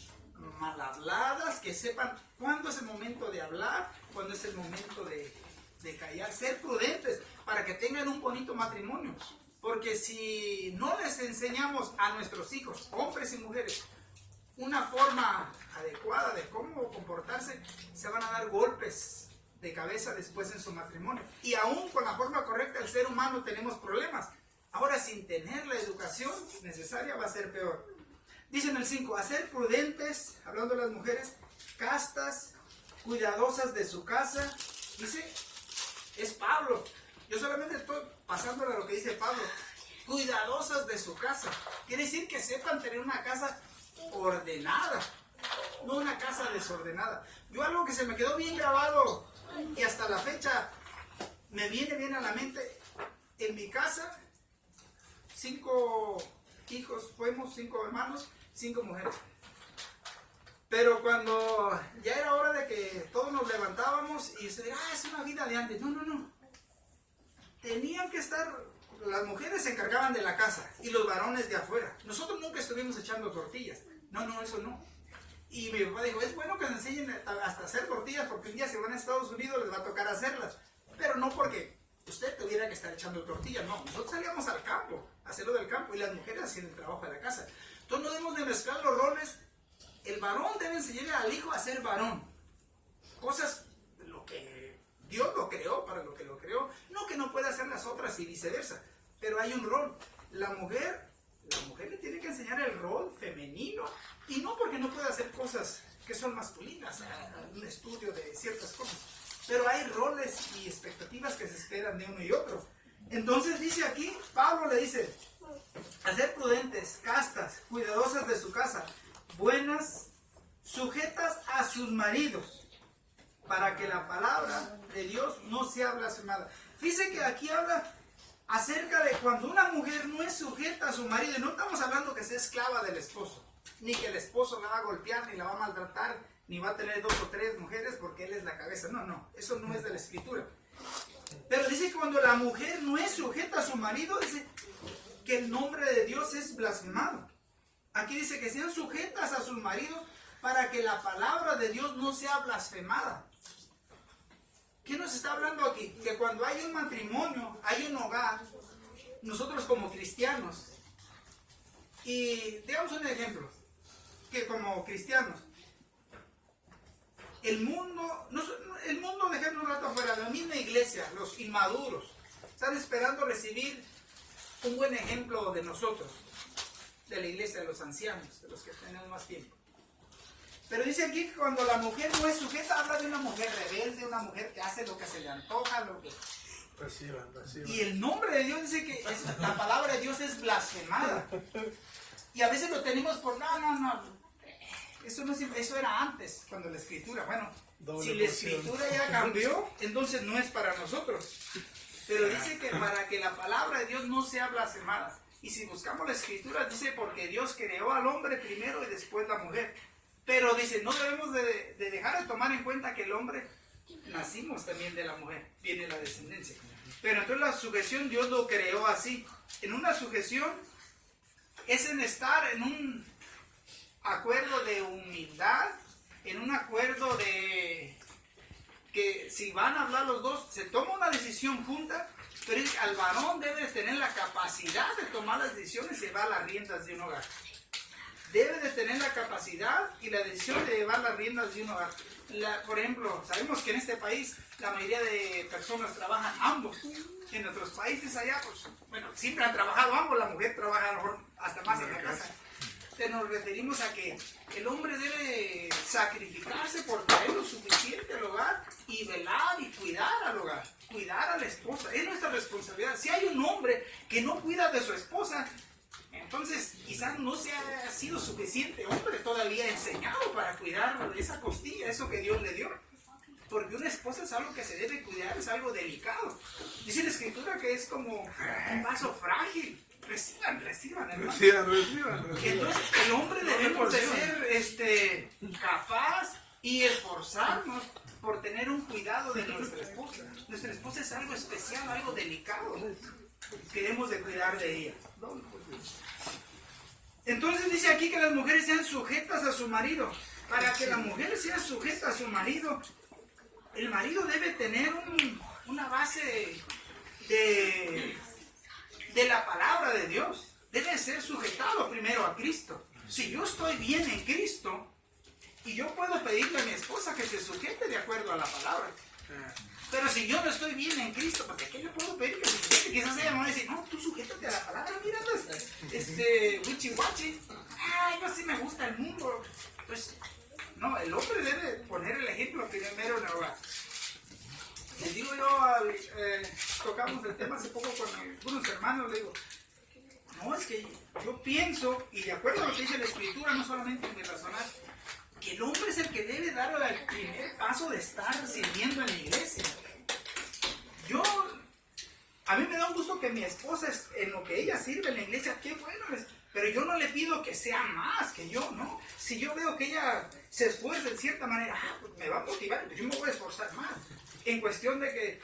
mal habladas, que sepan cuándo es el momento de hablar, cuándo es el momento de callar, ser prudentes para que tengan un bonito matrimonio. Porque si no les enseñamos a nuestros hijos, hombres y mujeres, una forma adecuada de cómo comportarse, se van a dar golpes de cabeza después en su matrimonio. Y aún con la forma correcta del ser humano tenemos problemas. Ahora, sin tener la educación necesaria, va a ser peor. Dice en el 5, a ser prudentes, hablando de las mujeres, castas, cuidadosas de su casa. Dice, es Pablo. Yo solamente estoy pasándole a lo que dice Pablo. Cuidadosas de su casa. Quiere decir que sepan tener una casa ordenada, no una casa desordenada. Yo algo que se me quedó bien grabado y hasta la fecha me viene bien a la mente. En mi casa, 5 hijos, fuimos 5 hermanos, 5 mujeres. Pero cuando ya era hora de que todos nos levantábamos y se dice, es una vida de antes. No. Tenían que estar, las mujeres se encargaban de la casa y los varones de afuera. Nosotros nunca estuvimos echando tortillas. No, eso no. Y mi papá dijo, es bueno que nos enseñen hasta hacer tortillas porque un día si van a Estados Unidos les va a tocar hacerlas. Pero no porque usted tuviera que estar echando tortillas, no. Nosotros salíamos al campo, a hacerlo del campo y las mujeres hacían el trabajo de la casa. Entonces no debemos de mezclar los roles. El varón debe enseñarle al hijo a ser varón. Cosas, lo que Dios lo creó, para lo que lo creó. No que no pueda hacer las otras y viceversa. Pero hay un rol. La mujer le tiene que enseñar el rol femenino. Y no porque no pueda hacer cosas que son masculinas. Un estudio de ciertas cosas. Pero hay roles y expectativas que se esperan de uno y otro. Entonces dice aquí, Pablo le dice, a ser prudentes, castas, cuidadosas de su casa, buenas, sujetas a sus maridos, para que la palabra de Dios no sea blasfemada. Fíjese que aquí habla acerca de cuando una mujer no es sujeta a su marido, y no estamos hablando que sea esclava del esposo, ni que el esposo la va a golpear, ni la va a maltratar, ni va a tener 2 o 3 mujeres porque él es la cabeza. No, eso no es de la escritura. Pero dice que cuando la mujer no es sujeta a su marido, dice que el nombre de Dios es blasfemado. Aquí dice que sean sujetas a sus maridos para que la palabra de Dios no sea blasfemada. ¿Qué nos está hablando aquí? Que cuando hay un matrimonio, hay un hogar, nosotros como cristianos, y digamos un ejemplo, que como cristianos, el mundo, dejemos un rato afuera, la misma iglesia, los inmaduros, están esperando recibir un buen ejemplo de nosotros, de la iglesia, de los ancianos, de los que tenemos más tiempo. Pero dice aquí que cuando la mujer no es sujeta, habla de una mujer rebelde, una mujer que hace lo que se le antoja, lo que... Reciban. Y el nombre de Dios dice que la palabra de Dios es blasfemada. Y a veces lo tenemos por, no. Eso era antes, cuando la escritura, si la escritura ya cambió, entonces no es para nosotros. Pero dice que para que la palabra de Dios no sea blasfemada. Y si buscamos la escritura, dice porque Dios creó al hombre primero y después la mujer. Pero dice, no debemos de dejar de tomar en cuenta que el hombre, nacimos también de la mujer, viene la descendencia. Pero entonces la sujeción Dios lo creó así. En una sujeción es en estar en un acuerdo de humildad, en un acuerdo de que si van a hablar los dos, se toma una decisión junta, pero al varón debe de tener la capacidad de tomar las decisiones y llevar las riendas de un hogar. Debe de tener la capacidad y la decisión de llevar las riendas de un hogar. Por ejemplo, sabemos que en este país la mayoría de personas trabajan ambos. En otros países allá, siempre han trabajado ambos, la mujer trabaja a lo mejor hasta más en la casa. Nos referimos a que el hombre debe sacrificarse por traer lo suficiente al hogar y velar y cuidar al hogar, cuidar a la esposa. Es nuestra responsabilidad. Si hay un hombre que no cuida de su esposa, entonces quizás no se ha sido suficiente hombre todavía enseñado para cuidar de esa costilla, eso que Dios le dio. Porque una esposa es algo que se debe cuidar, es algo delicado. Dice la escritura que es como un vaso frágil. Reciban, hermano. Reciban. Entonces el hombre debemos de ser capaz y esforzarnos por tener un cuidado de nuestra esposa. Nuestra esposa es algo especial, algo delicado. que debemos de cuidar de ella. Entonces dice aquí que las mujeres sean sujetas a su marido. Para que la mujer sea sujeta a su marido, el marido debe tener una base de la palabra de Dios. Debe ser sujetado primero a Cristo. Si yo estoy bien en Cristo, y yo puedo pedirle a mi esposa que se sujete de acuerdo a la palabra. Pero si yo no estoy bien en Cristo, ¿para qué le puedo pedir que se sujete? Quizás ella me va a decir, no, tú sujétate a la palabra, mira, wichi wachi. Ay, no, sí me gusta el mundo. Pues, no, el hombre debe poner el ejemplo primero en el hogar. Les digo yo, tocamos el tema hace poco con algunos hermanos, le digo, no, es que yo pienso, y de acuerdo a lo que dice la Escritura, no solamente en mi razonar, que el hombre es el que debe dar el primer paso de estar sirviendo en la iglesia. A mí me da un gusto que mi esposa, en lo que ella sirve en la iglesia, qué bueno es, pero yo no le pido que sea más que yo, ¿no? Si yo veo que ella se esfuerza de cierta manera, pues me va a motivar, pues yo me voy a esforzar más. En cuestión de que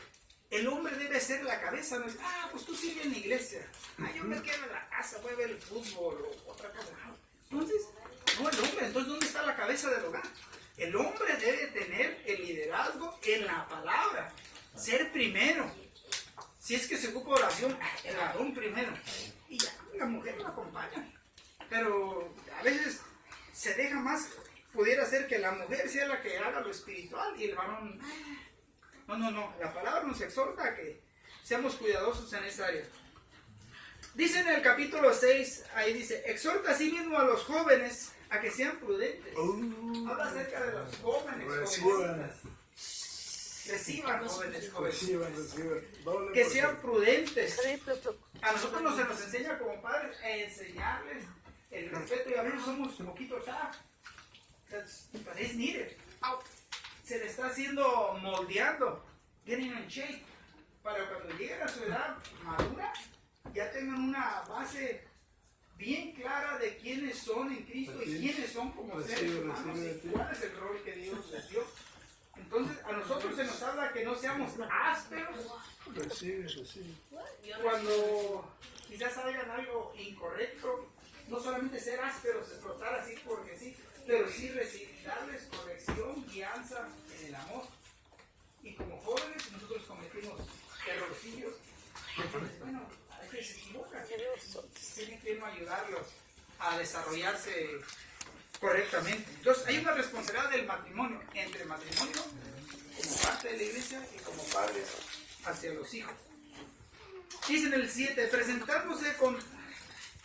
el hombre debe ser la cabeza, no es, pues tú sirve en la iglesia, yo me quedo en la casa, voy a ver el fútbol o otra cosa. Entonces, no el hombre, entonces ¿dónde está la cabeza del hogar? El hombre debe tener el liderazgo en la palabra, ser primero. Si es que se ocupa oración, el varón primero. Y ya, la mujer lo acompaña. Pero a veces se deja más, pudiera ser que la mujer sea la que haga lo espiritual y el varón... No, la palabra nos exhorta a que seamos cuidadosos en esa área. Dice en el capítulo 6, ahí dice, exhorta a sí mismo a los jóvenes a que sean prudentes. Habla acerca de los jóvenes, Reciban, jóvenes. Que sean prudentes. A nosotros se nos enseña como padres a enseñarles el respeto, y a veces somos un poquito tough. But it's needed. Se le está haciendo moldeando, getting in shape, para cuando lleguen a su edad madura, ya tengan una base bien clara de quiénes son en Cristo y quiénes son como seres humanos y cuál es el rol que Dios les dio. Entonces a nosotros se nos habla que no seamos ásperos cuando quizás hagan algo incorrecto, no solamente ser ásperos, explotar así porque sí, pero sí darles corrección, guianza en el amor. Y como jóvenes nosotros cometimos errorcillos, bueno, a veces se equivocan, tienen que ayudarlos a desarrollarse correctamente. Entonces hay una responsabilidad del matrimonio, entre matrimonio como parte de la iglesia y como padres hacia los hijos. Dice en el 7,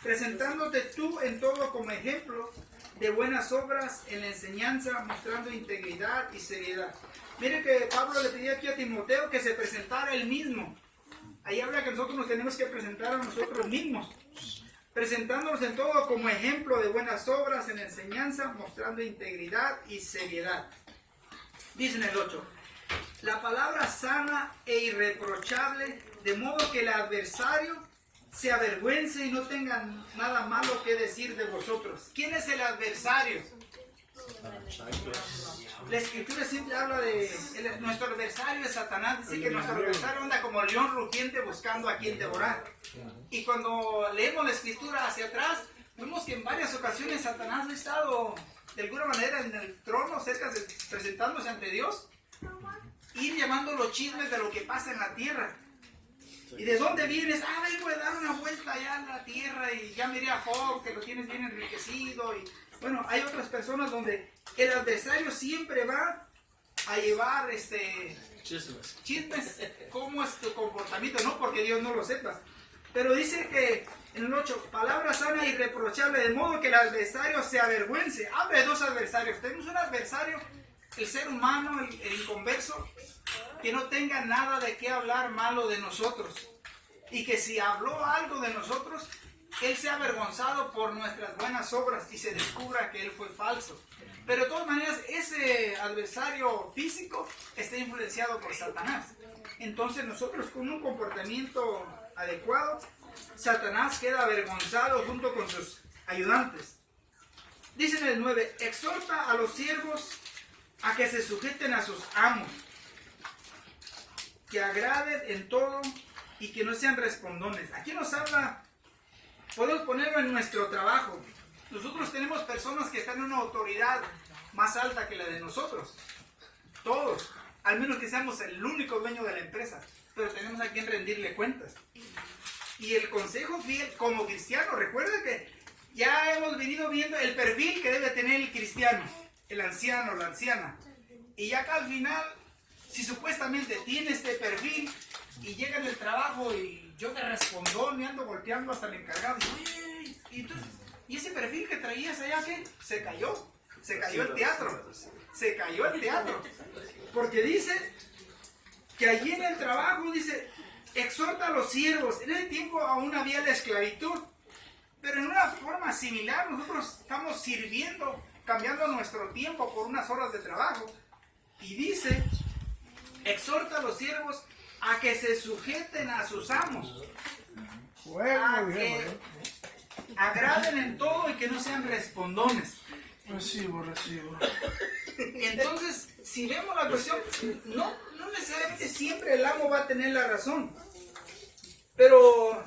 presentándote tú en todo como ejemplo de buenas obras en la enseñanza, mostrando integridad y seriedad. Mire que Pablo le pedía aquí a Timoteo que se presentara él mismo. Ahí habla que nosotros nos tenemos que presentar a nosotros mismos, presentándonos en todo como ejemplo de buenas obras en la enseñanza, mostrando integridad y seriedad. Dice en el 8, la palabra sana e irreprochable, de modo que el adversario se avergüence y no tenga nada malo que decir de vosotros. ¿Quién es el adversario? La Escritura siempre habla de nuestro adversario es Satanás. Dice que nuestro adversario anda como león rugiente buscando a quien devorar. Y cuando leemos la Escritura hacia atrás, vemos que en varias ocasiones Satanás ha estado de alguna manera en el trono, cerca de presentándose ante Dios, ir llevando los chismes de lo que pasa en la tierra. ¿Y de dónde vienes? Vengo a dar una vuelta allá en la tierra y ya miré a Job, que lo tienes bien enriquecido. Y bueno, hay otras personas donde el adversario siempre va a llevar chismes. ¿Cómo es tu comportamiento? No porque Dios no lo sepa. Pero dice que en el 8, palabra sana e irreprochable, de modo que el adversario se avergüence. Habla de dos adversarios. Tenemos un adversario, el ser humano, el inconverso, que no tenga nada de qué hablar malo de nosotros. Y que si habló algo de nosotros, él sea avergonzado por nuestras buenas obras y se descubra que él fue falso. Pero de todas maneras, ese adversario físico está influenciado por Satanás. Entonces nosotros con un comportamiento adecuado, Satanás queda avergonzado junto con sus ayudantes. Dice en el 9, exhorta a los siervos a que se sujeten a sus amos, que agraden en todo y que no sean respondones. Aquí nos habla, podemos ponerlo en nuestro trabajo. Nosotros tenemos personas que están en una autoridad más alta que la de nosotros. Todos, al menos que seamos el único dueño de la empresa, pero tenemos a quien rendirle cuentas. Y el consejo fiel como cristiano, recuerda que ya hemos venido viendo el perfil que debe tener el cristiano, el anciano, la anciana. Y ya acá al final, si supuestamente tiene este perfil y llega en el trabajo y yo de respondón me ando golpeando hasta el encargado, y ese perfil que traías allá, ¿qué? Se cayó el teatro, se cayó el teatro. Porque dice que allí en el trabajo, dice, exhorta a los siervos. En ese tiempo aún había la esclavitud, pero en una forma similar nosotros estamos sirviendo, cambiando nuestro tiempo por unas horas de trabajo. Y dice, exhorta a los siervos a que se sujeten a sus amos, a que agraden en todo y que no sean respondones. Recibo. Entonces, si vemos la cuestión, no necesariamente siempre el amo va a tener la razón, pero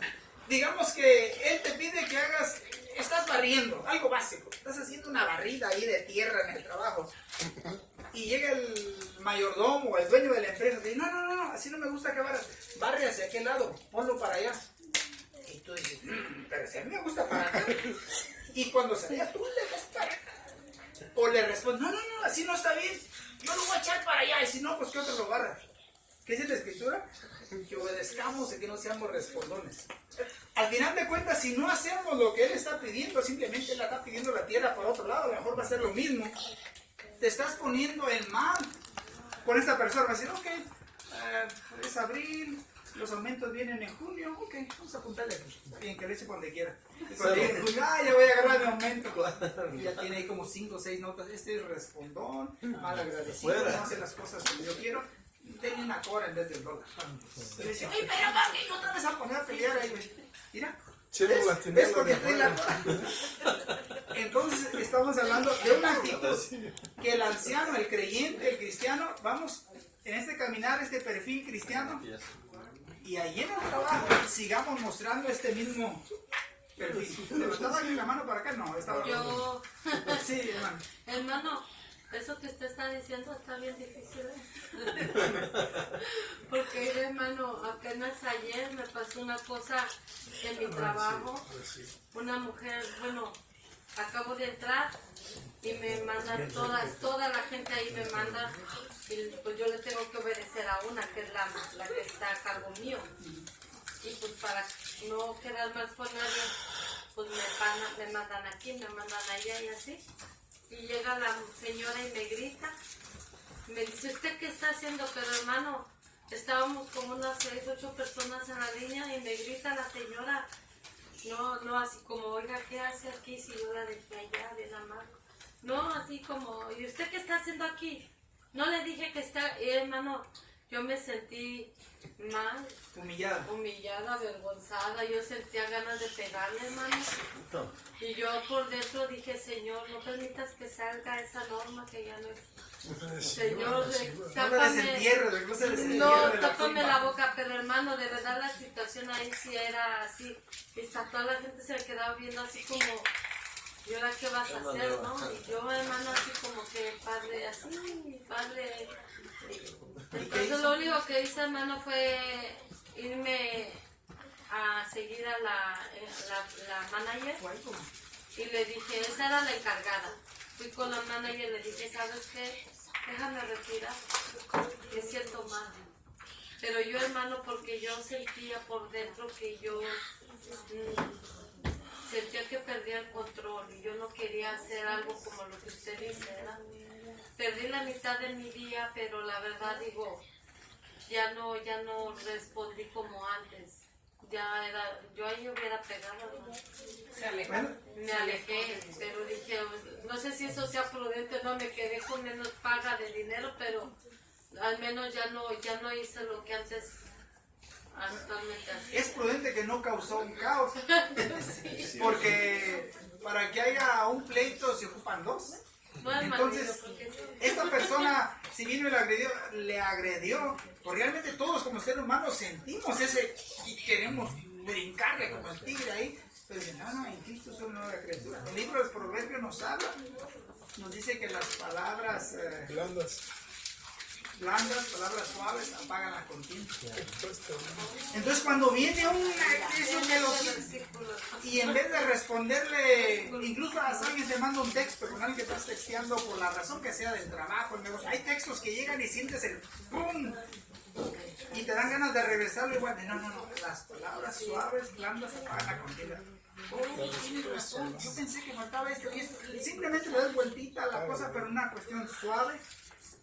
digamos que él te pide que hagas, estás barriendo, algo básico, estás haciendo una barrida ahí de tierra en el trabajo, y llega el mayordomo o el dueño de la empresa y dice, no, así no me gusta que barras, barre hacia aquel lado, ponlo para allá. Y tú dices, pero si a mí me gusta para acá. Y cuando salía, tú le das para acá. O le respondes, no, así no está bien, yo lo voy a echar para allá, y si no, pues que otro lo barra. ¿Qué dice la escritura? Que obedezcamos y que no seamos respondones. Al final de cuentas, si no hacemos lo que él está pidiendo, simplemente él está pidiendo la tierra para otro lado, a lo mejor va a ser lo mismo. Te estás poniendo en mal con esta persona. Va a decir, ok, es abril, los aumentos vienen en junio, ok, vamos a apuntarle aquí. Bien, que le eche donde quiera. Y cuando llegue en junio, ya voy a agarrar mi aumento. Y ya tiene ahí como 5 o 6 notas. Este es respondón, mal agradecido, no hace las cosas como yo quiero. Denle una cora en vez del dólar. Y le dice, oye, pero va, que otra vez a poner a pelear ahí, güey. Mira. ¿Ves porque trae la cora? Entonces estamos hablando de una actitud que el anciano, el creyente, el cristiano, vamos en este caminar, este perfil cristiano, y ahí en el trabajo sigamos mostrando este mismo perfil. ¿Levantaba alguien la mano para acá? No, estaba. Yo. Sí, hermano. Hermano, eso que usted está diciendo está bien difícil. Porque, hermano, apenas ayer me pasó una cosa en mi trabajo. Una mujer, bueno, acabo de entrar y me mandan toda la gente ahí me manda, y pues yo le tengo que obedecer a una que es la que está a cargo mío. Y pues para no quedar mal con nadie, pues me mandan aquí, me mandan allá y así. Y llega la señora y me grita, me dice, ¿usted qué está haciendo? Pero hermano, estábamos como unas 6, 8 personas en la línea y me grita la señora, no así como, oiga, ¿qué hace aquí si yo la dejé allá de la mano? No, así como, ¿y usted qué está haciendo aquí? No le dije que está, hermano, yo me sentí mal, humillada, avergonzada, yo sentía ganas de pegarle, hermano. Y yo por dentro dije, Señor, no permitas que salga esa norma que ya no es. Señor, tápame la boca, pero hermano, de verdad la situación ahí sí era así. Y toda la gente se me quedaba viendo así como, ¿y ahora qué vas a hacer, no? Y yo, hermano, así como que, padre. Entonces lo único que hice, hermano, fue irme a seguir a la manager y le dije, esa era la encargada. Fui con la manager y le dije, ¿sabes qué? Déjame retirar, me siento mal. Pero yo, hermano, porque yo sentía por dentro que yo sentía que perdía el control y yo no quería hacer algo como lo que usted dice, ¿verdad? Perdí la mitad de mi día, pero la verdad digo, ya no respondí como antes. Yo ahí hubiera pegado, ¿no? Me alejé, pero dije, no sé si eso sea prudente, no, me quedé con menos paga de dinero, pero al menos ya no hice lo que antes actualmente hacía. Es prudente que no causó un caos, Sí. porque para que haya un pleito se ocupan 2. No es Entonces, marido, porque sí. esta persona, si vino y le agredió, pues realmente todos como seres humanos sentimos ese y queremos brincarle como el tigre ahí. Pero dice, no, en Cristo soy una nueva criatura. El libro de los Proverbios nos habla, nos dice que las palabras blandas, palabras suaves, apagan la contienda. Entonces cuando viene una crisis de los y en vez de responderle, incluso a alguien te manda un texto con alguien que estás texteando por la razón que sea del trabajo, el negocio, hay textos que llegan y sientes el ¡pum! Y te dan ganas de regresarlo igual de no, las palabras suaves, blandas, apagan la contienda. Oh, tienes razón, yo pensé que faltaba esto y esto. Y simplemente le das vueltita a la cosa, pero una cuestión suave.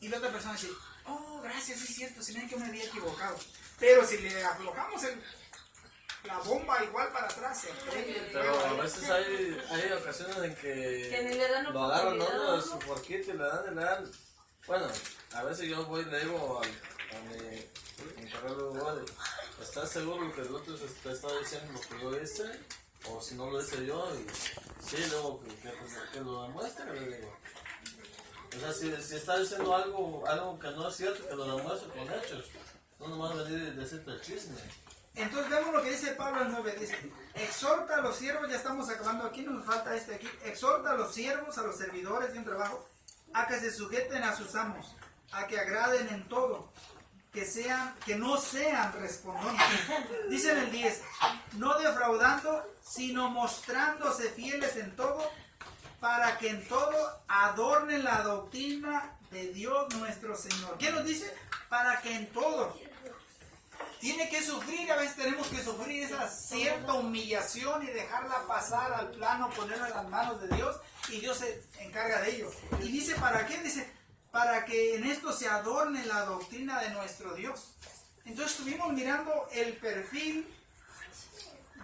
Y la otra persona dice, oh, gracias, es cierto, se me que me había equivocado. Pero si le aflojamos la bomba igual para atrás, se prende el Pero fuego a ahí. veces hay ocasiones en Que ni le dan lo agarran oportunidad, uno de ¿no? su porquito y le dan. Bueno, a veces yo voy y le digo a mi carrera, ¿estás seguro que el otro te está diciendo lo que yo hice? O si no lo hice yo, y sí, luego que lo demuestre, le digo. O sea, si está diciendo algo que no es cierto, que lo demuestre con hechos. No nomás venir y decirte el chisme. Entonces vemos lo que dice Pablo en 9, dice, exhorta a los siervos, ya estamos acabando aquí, nos falta aquí, exhorta a los siervos, a los servidores de un trabajo, a que se sujeten a sus amos, a que agraden en todo, que no sean respondones. Dice en el 10, no defraudando, sino mostrándose fieles en todo, para que en todo adornen la doctrina de Dios nuestro Señor. ¿Qué nos dice? Para que en todo. Tiene que sufrir, a veces tenemos que sufrir esa cierta humillación y dejarla pasar al plano, ponerla en las manos de Dios y Dios se encarga de ello. Y dice, ¿para qué? Dice, para que en esto se adorne la doctrina de nuestro Dios. Entonces estuvimos mirando el perfil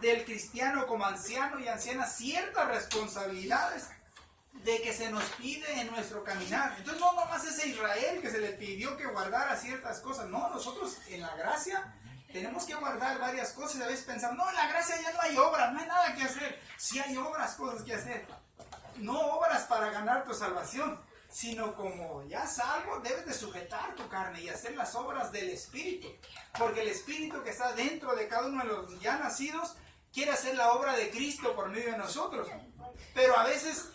del cristiano como anciano y anciana, ciertas responsabilidades de que se nos pide en nuestro caminar. Entonces no nomás es a Israel que se le pidió que guardara ciertas cosas, no, nosotros en la gracia tenemos que guardar varias cosas. A veces pensamos, no, en la gracia ya no hay obras, no hay nada que hacer. Sí hay obras, cosas que hacer. No obras para ganar tu salvación, sino como ya salvo, debes de sujetar tu carne y hacer las obras del Espíritu. Porque el Espíritu que está dentro de cada uno de los ya nacidos quiere hacer la obra de Cristo por medio de nosotros. Pero a veces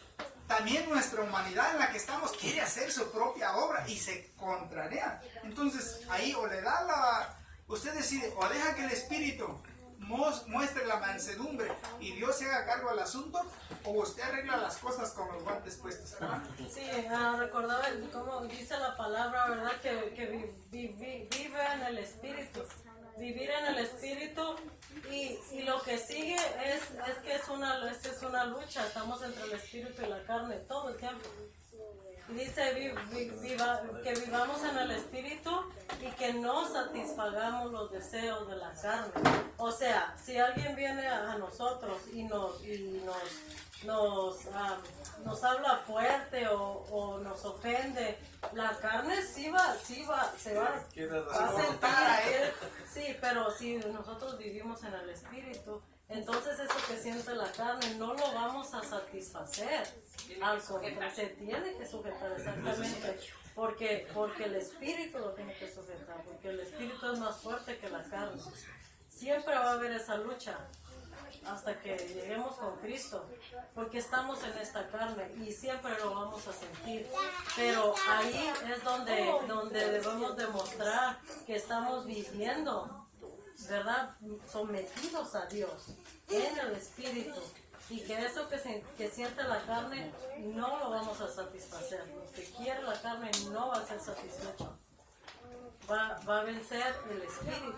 también nuestra humanidad en la que estamos quiere hacer su propia obra y se contraria. Entonces ahí o le da usted decide, o deja que el Espíritu muestre la mansedumbre y Dios se haga cargo del asunto, o usted arregla las cosas con los guantes puestos, ¿verdad? Sí, recordaba como dice la palabra, ¿verdad? Que vive en el Espíritu. Vivir en el Espíritu y lo que sigue es que es una lucha. Estamos entre el Espíritu y la carne todo el tiempo. Dice que vivamos en el Espíritu y que no satisfagamos los deseos de la carne. O sea, si alguien viene a nosotros y nos habla fuerte o nos ofende, la carne se va a sentir. Sí, pero si nosotros vivimos en el Espíritu, entonces eso que siente la carne no lo vamos a satisfacer. Al sujetar, se tiene que sujetar exactamente, porque el Espíritu lo tiene que sujetar, porque el Espíritu es más fuerte que la carne. Siempre va a haber esa lucha hasta que lleguemos con Cristo, porque estamos en esta carne y siempre lo vamos a sentir. Pero ahí es donde debemos demostrar que estamos viviendo, ¿verdad? Sometidos a Dios en el Espíritu. Y que eso que siente la carne no lo vamos a satisfacer. Lo que quiere la carne no va a ser satisfecho. Va a vencer el Espíritu.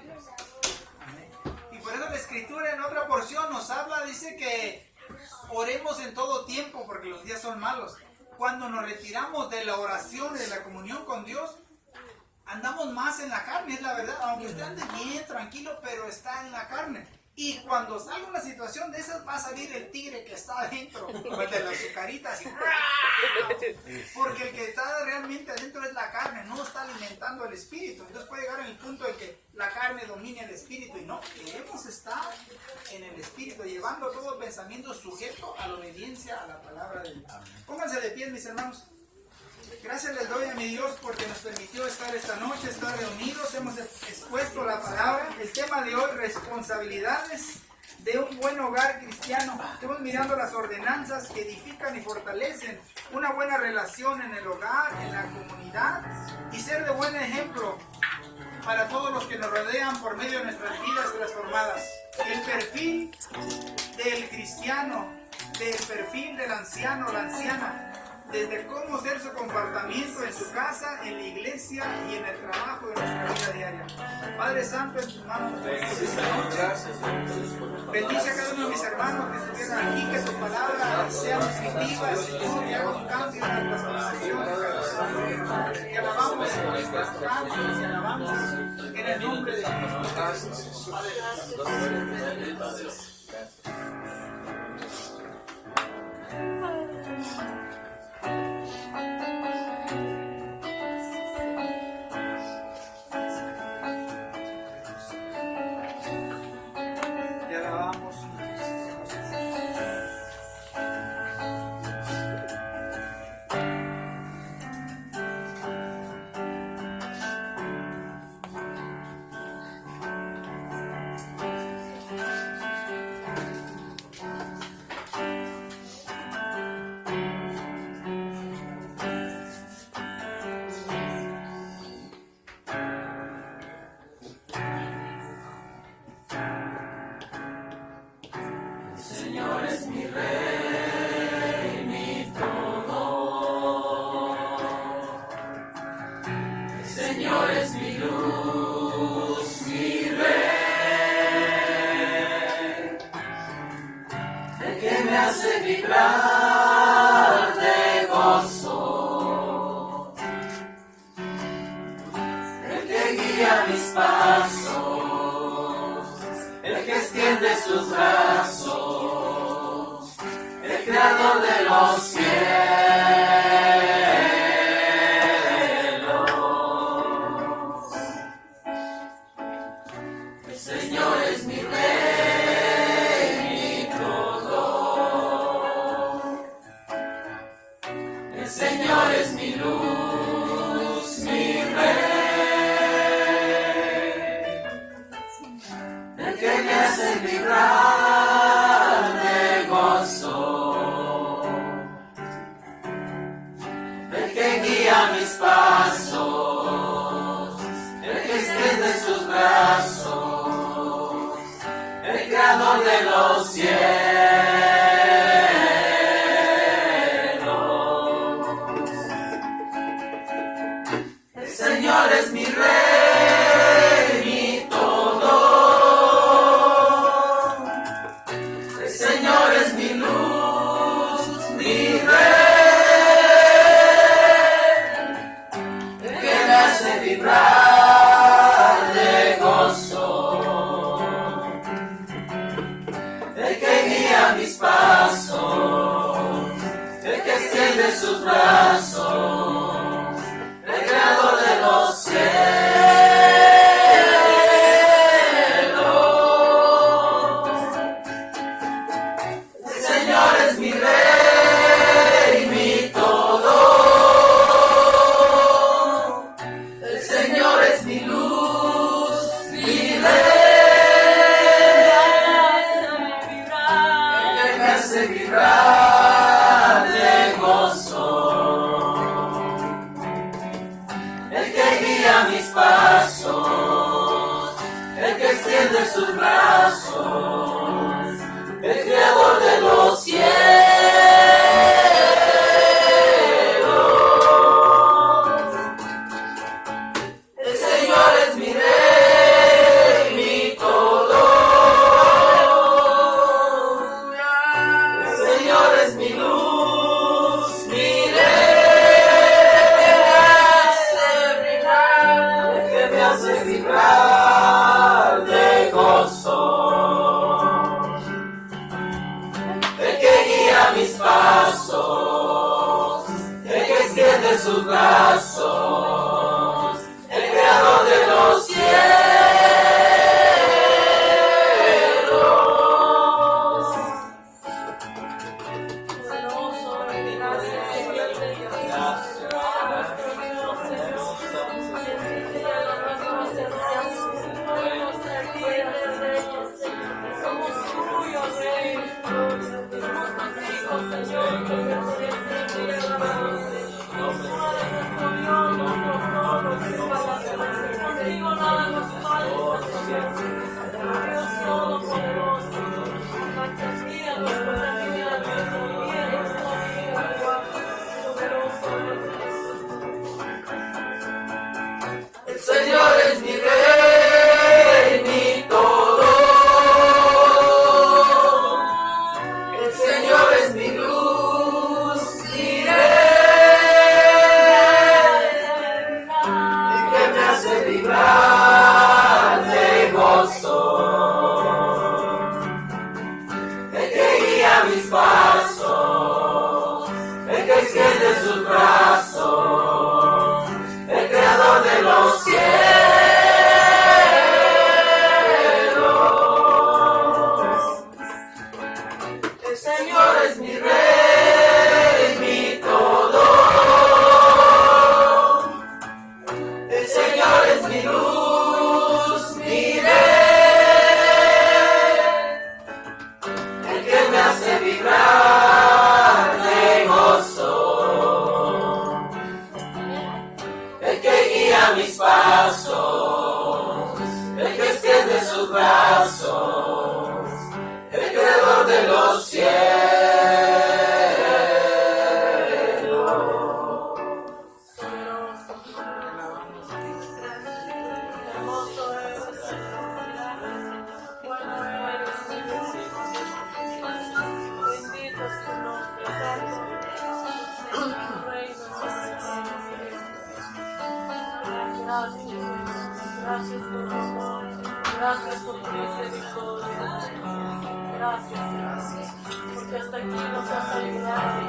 Amén. Y por eso la Escritura en otra porción nos habla, dice que oremos en todo tiempo porque los días son malos. Cuando nos retiramos de la oración y de la comunión con Dios, andamos más en la carne, es la verdad. Aunque usted ande bien, tranquilo, pero está en la carne. Y cuando salga una situación de esas, va a salir el tigre que está adentro, de las azucaritas. Porque el que está realmente adentro es la carne, no está alimentando el espíritu. Entonces puede llegar en el punto de que la carne domine el espíritu. Y no, queremos estar en el espíritu, llevando todo pensamiento sujeto a la obediencia a la palabra de Dios. Pónganse de pie, mis hermanos. Gracias les doy a mi Dios porque nos permitió estar esta noche, estar reunidos, hemos expuesto la palabra. El tema de hoy, responsabilidades de un buen hogar cristiano. Estamos mirando las ordenanzas que edifican y fortalecen una buena relación en el hogar, en la comunidad y ser de buen ejemplo para todos los que nos rodean por medio de nuestras vidas transformadas. El perfil del cristiano, del perfil del anciano o la anciana, desde cómo ser su comportamiento en su casa, en la iglesia y en el trabajo de nuestra vida diaria. Padre Santo, en tus manos, bendice a cada uno de mis hermanos que estuvieran aquí, que tu palabra sea nutritiva, Señor, y haga un cambio en nuestras conversaciones. Te alabamos en nuestras cantos, te alabamos en el nombre de Jesús. Te alabamos. guía mis pasos, el que extiende sus brazos, el creador de los cielos. El Señor es mi rey, mi todo. El Señor es mi luz, mi rey, el que me hace vibrar de gozo, el que guía mis pasos, el que extiende sus brazos, el creador de los cielos. Hermoso eres, bueno eres, bendito es tu nombre, santo, tu reino, gracias por tu amor, gracias por tu misericordia, gracias, porque hasta aquí nos has ayudado.